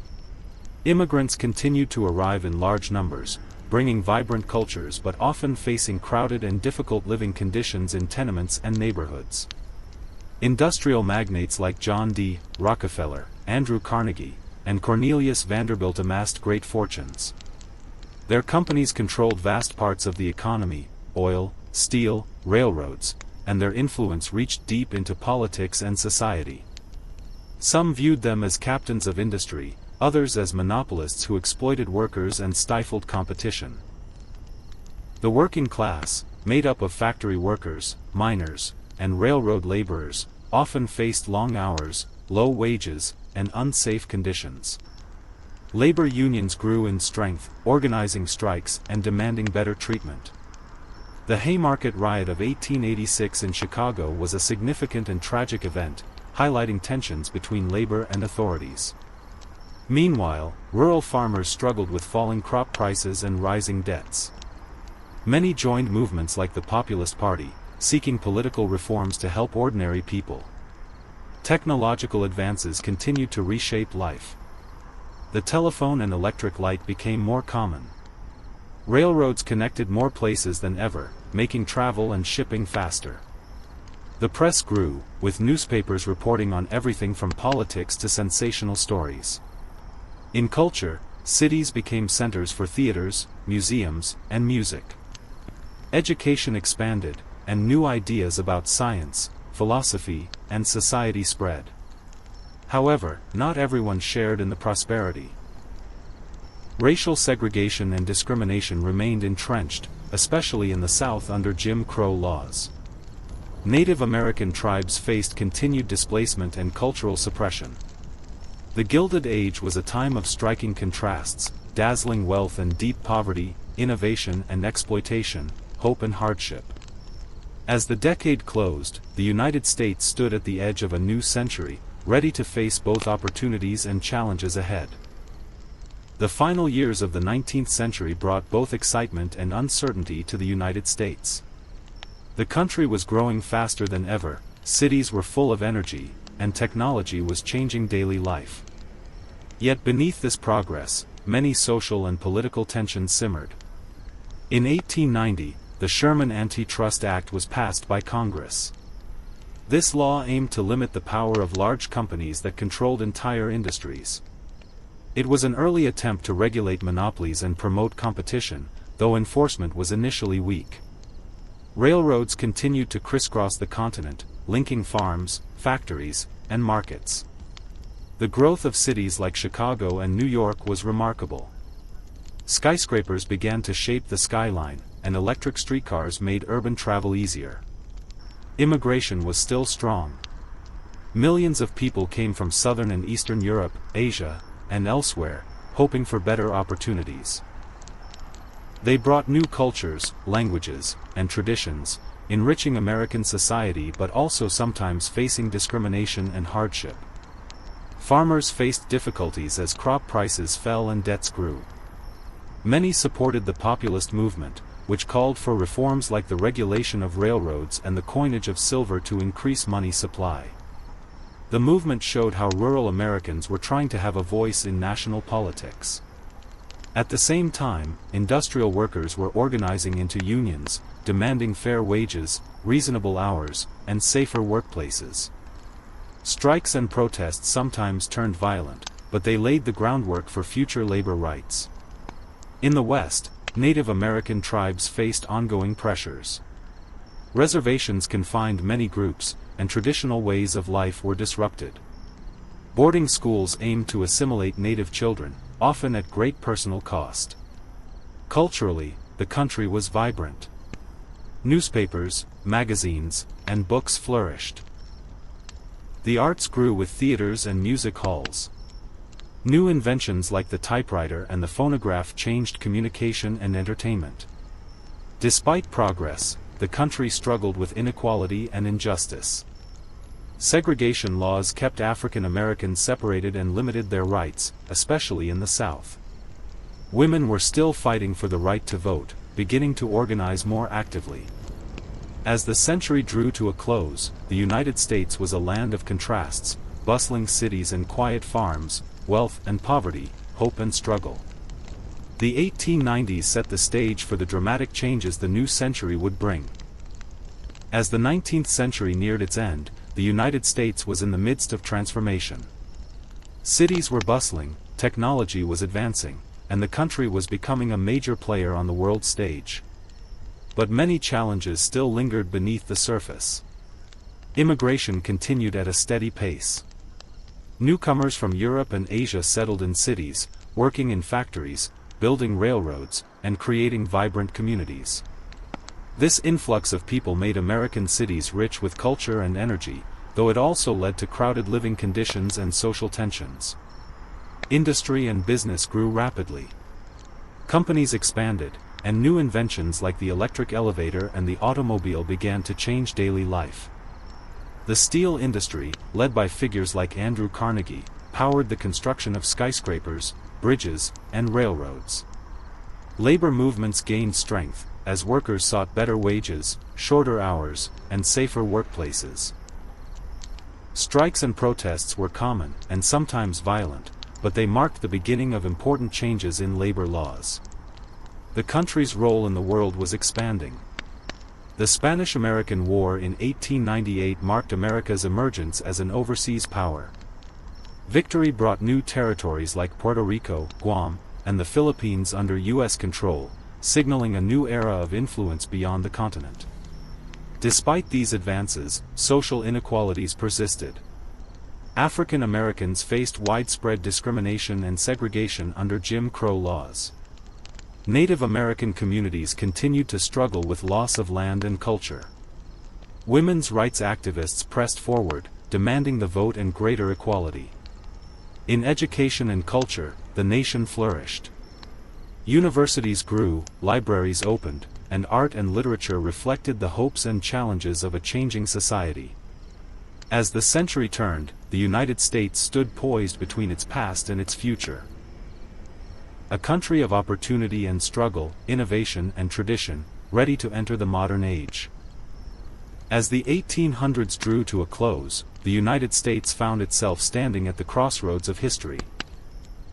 Immigrants continued to arrive in large numbers, bringing vibrant cultures but often facing crowded and difficult living conditions in tenements and neighborhoods. Industrial magnates like John D. Rockefeller, Andrew Carnegie, and Cornelius Vanderbilt amassed great fortunes. Their companies controlled vast parts of the economy, oil, steel, railroads, and their influence reached deep into politics and society. Some viewed them as captains of industry, others as monopolists who exploited workers and stifled competition. The working class, made up of factory workers, miners, and railroad laborers, often faced long hours, low wages, and unsafe conditions. Labor unions grew in strength, organizing strikes and demanding better treatment. The Haymarket Riot of 1886 in Chicago was a significant and tragic event, highlighting tensions between labor and authorities. Meanwhile, rural farmers struggled with falling crop prices and rising debts. Many joined movements like the Populist Party, seeking political reforms to help ordinary people. Technological advances continued to reshape life. The telephone and electric light became more common. Railroads connected more places than ever, making travel and shipping faster. The press grew, with newspapers reporting on everything from politics to sensational stories. In culture, cities became centers for theaters, museums, and music. Education expanded, and new ideas about science, philosophy, and society spread. However, not everyone shared in the prosperity. Racial segregation and discrimination remained entrenched, especially in the South under Jim Crow laws. Native American tribes faced continued displacement and cultural suppression. The Gilded Age was a time of striking contrasts, dazzling wealth and deep poverty, innovation and exploitation, hope and hardship. As the decade closed, the United States stood at the edge of a new century, ready to face both opportunities and challenges ahead. The final years of the 19th century brought both excitement and uncertainty to the United States. The country was growing faster than ever, cities were full of energy, and technology was changing daily life. Yet beneath this progress, many social and political tensions simmered. In 1890, the Sherman Antitrust Act was passed by Congress. This law aimed to limit the power of large companies that controlled entire industries. It was an early attempt to regulate monopolies and promote competition, though enforcement was initially weak. Railroads continued to crisscross the continent, linking farms, factories, and markets. The growth of cities like Chicago and New York was remarkable. Skyscrapers began to shape the skyline, and electric streetcars made urban travel easier. Immigration was still strong. Millions of people came from southern and eastern Europe, Asia, and elsewhere, hoping for better opportunities. They brought new cultures, languages, and traditions, enriching American society but also sometimes facing discrimination and hardship. Farmers faced difficulties as crop prices fell and debts grew. Many supported the populist movement, which called for reforms like the regulation of railroads and the coinage of silver to increase money supply. The movement showed how rural Americans were trying to have a voice in national politics. At the same time, industrial workers were organizing into unions, demanding fair wages, reasonable hours, and safer workplaces. Strikes and protests sometimes turned violent, but they laid the groundwork for future labor rights. In the West, Native American tribes faced ongoing pressures. Reservations confined many groups, and traditional ways of life were disrupted. Boarding schools aimed to assimilate Native children, often at great personal cost. Culturally, the country was vibrant. Newspapers, magazines, and books flourished. The arts grew with theaters and music halls. New inventions like the typewriter and the phonograph changed communication and entertainment. Despite progress, the country struggled with inequality and injustice. Segregation laws kept African Americans separated and limited their rights, especially in the South. Women were still fighting for the right to vote, beginning to organize more actively. As the century drew to a close, the United States was a land of contrasts, bustling cities and quiet farms, wealth and poverty, hope and struggle. The 1890s set the stage for the dramatic changes the new century would bring. As the 19th century neared its end, the United States was in the midst of transformation. Cities were bustling, technology was advancing, and the country was becoming a major player on the world stage. But many challenges still lingered beneath the surface. Immigration continued at a steady pace. Newcomers from Europe and Asia settled in cities, working in factories, building railroads, and creating vibrant communities. This influx of people made American cities rich with culture and energy, though it also led to crowded living conditions and social tensions. Industry and business grew rapidly. Companies expanded, and new inventions like the electric elevator and the automobile began to change daily life. The steel industry, led by figures like Andrew Carnegie, powered the construction of skyscrapers, bridges, and railroads. Labor movements gained strength, as workers sought better wages, shorter hours, and safer workplaces. Strikes and protests were common, and sometimes violent, but they marked the beginning of important changes in labor laws. The country's role in the world was expanding. The Spanish-American War in 1898 marked America's emergence as an overseas power. Victory brought new territories like Puerto Rico, Guam, and the Philippines under U.S. control, signaling a new era of influence beyond the continent. Despite these advances, social inequalities persisted. African Americans faced widespread discrimination and segregation under Jim Crow laws. Native American communities continued to struggle with loss of land and culture. Women's rights activists pressed forward, demanding the vote and greater equality. In education and culture, the nation flourished. Universities grew, libraries opened, and art and literature reflected the hopes and challenges of a changing society. As the century turned, the United States stood poised between its past and its future. A country of opportunity and struggle, innovation and tradition, ready to enter the modern age. As the 1800s drew to a close, the United States found itself standing at the crossroads of history.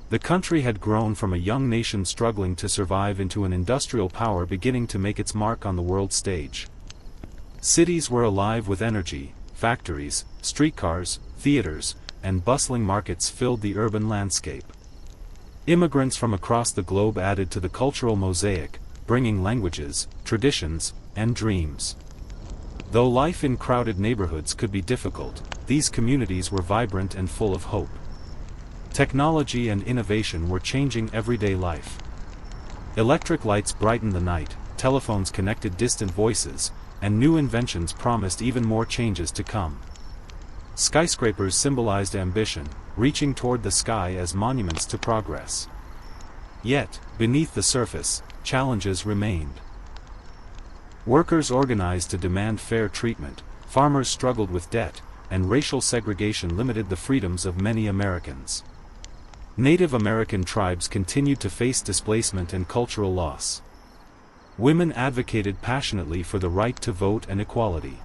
The country had grown from a young nation struggling to survive into an industrial power beginning to make its mark on the world stage. Cities were alive with energy, factories, streetcars, theaters, and bustling markets filled the urban landscape. Immigrants from across the globe added to the cultural mosaic, bringing languages, traditions, and dreams. Though life in crowded neighborhoods could be difficult, these communities were vibrant and full of hope. Technology and innovation were changing everyday life. Electric lights brightened the night, telephones connected distant voices, and new inventions promised even more changes to come. Skyscrapers symbolized ambition, reaching toward the sky as monuments to progress. Yet, beneath the surface, challenges remained. Workers organized to demand fair treatment, farmers struggled with debt, and racial segregation limited the freedoms of many Americans. Native American tribes continued to face displacement and cultural loss. Women advocated passionately for the right to vote and equality.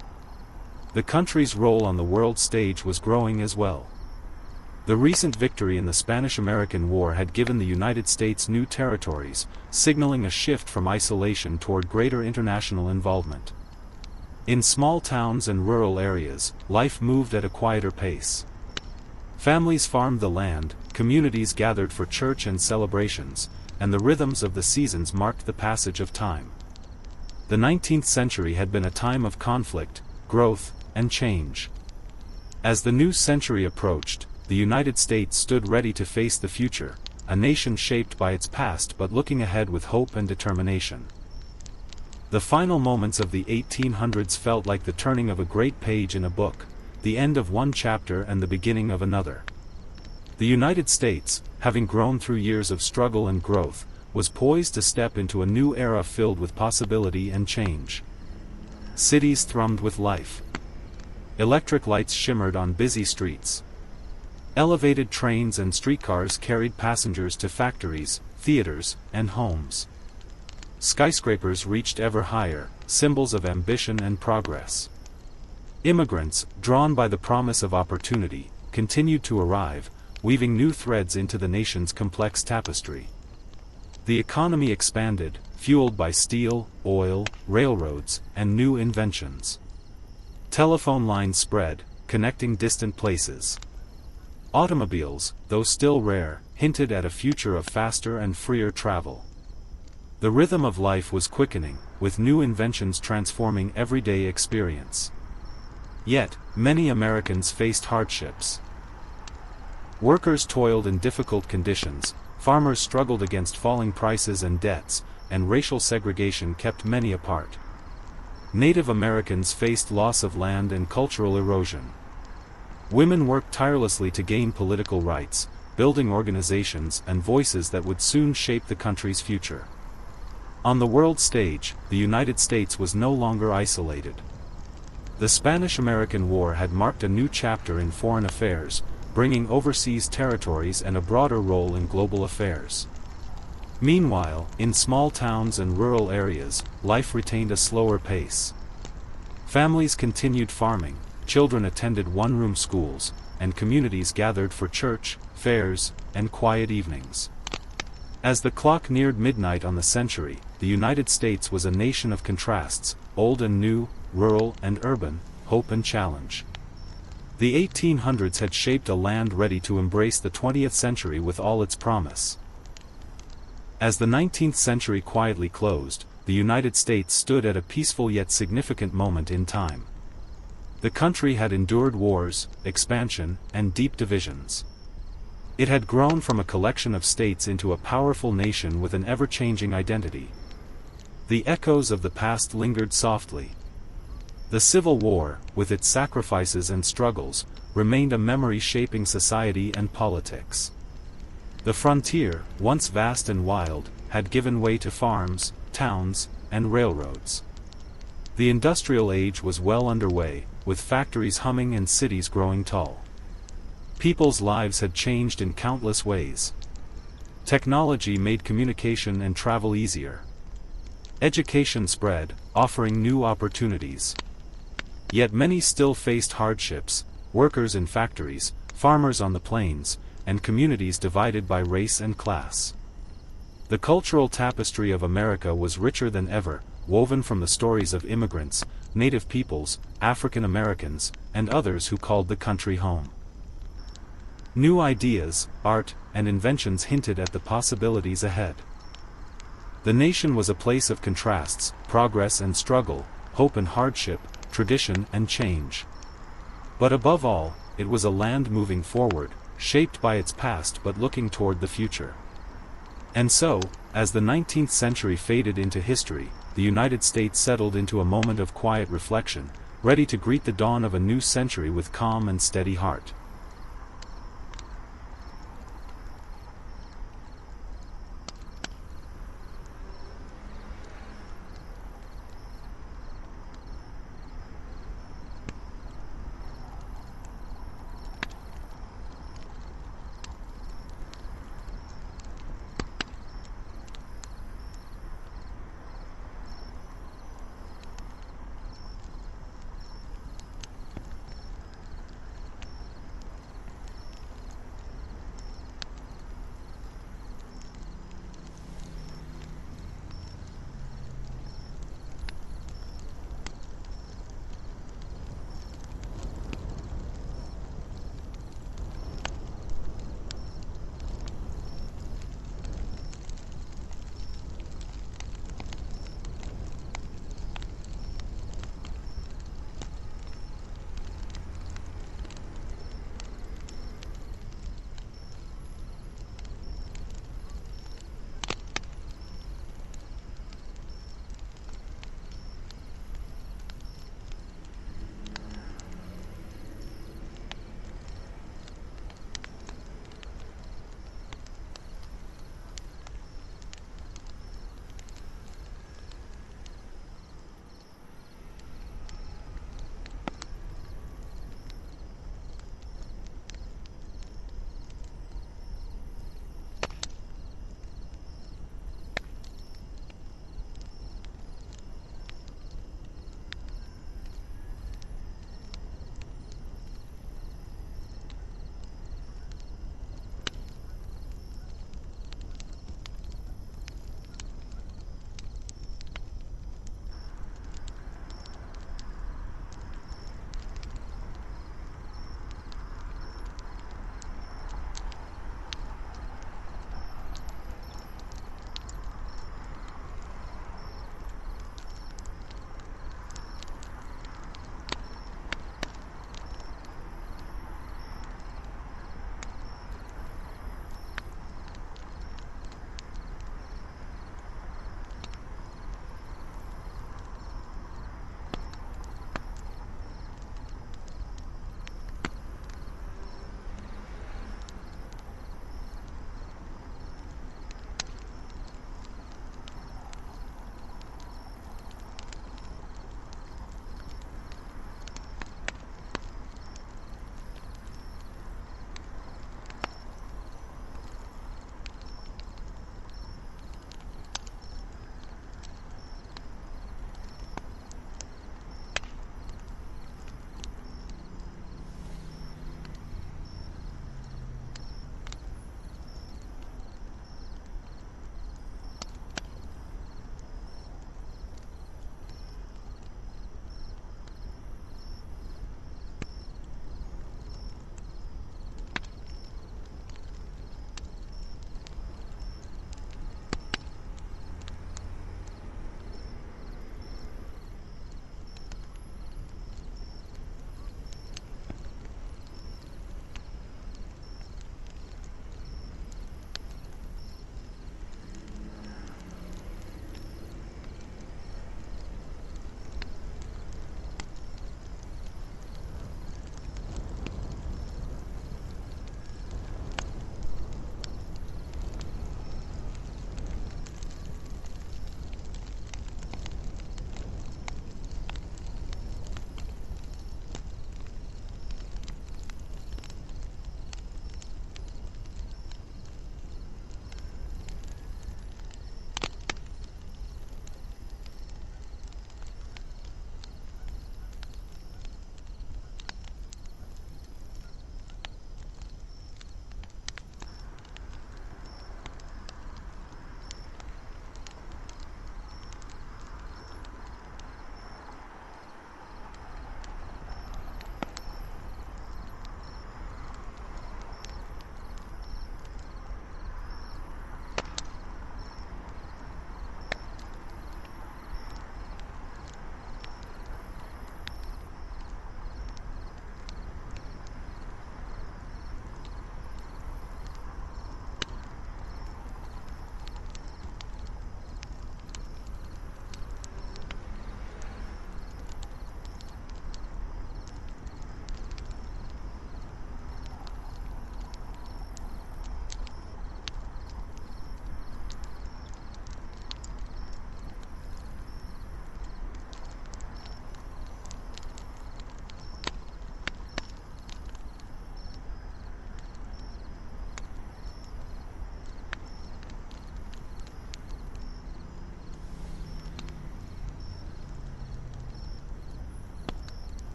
The country's role on the world stage was growing as well. The recent victory in the Spanish-American War had given the United States new territories, signaling a shift from isolation toward greater international involvement. In small towns and rural areas, life moved at a quieter pace. Families farmed the land, communities gathered for church and celebrations, and the rhythms of the seasons marked the passage of time. The 19th century had been a time of conflict, growth, and change. As the new century approached, the United States stood ready to face the future, a nation shaped by its past but looking ahead with hope and determination. The final moments of the 1800s felt like the turning of a great page in a book, the end of one chapter and the beginning of another. The United States, having grown through years of struggle and growth, was poised to step into a new era filled with possibility and change. Cities thrummed with life. Electric lights shimmered on busy streets. Elevated trains and streetcars carried passengers to factories, theaters, and homes. Skyscrapers reached ever higher, symbols of ambition and progress. Immigrants, drawn by the promise of opportunity, continued to arrive, weaving new threads into the nation's complex tapestry. The economy expanded, fueled by steel, oil, railroads, and new inventions. Telephone lines spread, connecting distant places. Automobiles, though still rare, hinted at a future of faster and freer travel. The rhythm of life was quickening, with new inventions transforming everyday experience. Yet, many Americans faced hardships. Workers toiled in difficult conditions, farmers struggled against falling prices and debts, and racial segregation kept many apart. Native Americans faced loss of land and cultural erosion. Women worked tirelessly to gain political rights, building organizations and voices that would soon shape the country's future. On the world stage, the United States was no longer isolated. The Spanish-American War had marked a new chapter in foreign affairs, bringing overseas territories and a broader role in global affairs. Meanwhile, in small towns and rural areas, life retained a slower pace. Families continued farming, children attended one-room schools, and communities gathered for church, fairs, and quiet evenings. As the clock neared midnight on the century, the United States was a nation of contrasts, old and new, rural and urban, hope and challenge. The 1800s had shaped a land ready to embrace the 20th century with all its promise. As the 19th century quietly closed, the United States stood at a peaceful yet significant moment in time. The country had endured wars, expansion, and deep divisions. It had grown from a collection of states into a powerful nation with an ever-changing identity. The echoes of the past lingered softly. The Civil War, with its sacrifices and struggles, remained a memory shaping society and politics. The frontier, once vast and wild, had given way to farms, towns, and railroads. The industrial age was well underway, with factories humming and cities growing tall. People's lives had changed in countless ways. Technology made communication and travel easier. Education spread, offering new opportunities. Yet many still faced hardships: workers in factories, farmers on the plains, and communities divided by race and class. The cultural tapestry of America was richer than ever, woven from the stories of immigrants, native peoples, African Americans, and others who called the country home. New ideas, art, and inventions hinted at the possibilities ahead. The nation was a place of contrasts, progress and struggle, hope and hardship, tradition and change. But above all, it was a land moving forward, shaped by its past but looking toward the future. And so, as the 19th century faded into history, the United States settled into a moment of quiet reflection, ready to greet the dawn of a new century with calm and steady heart.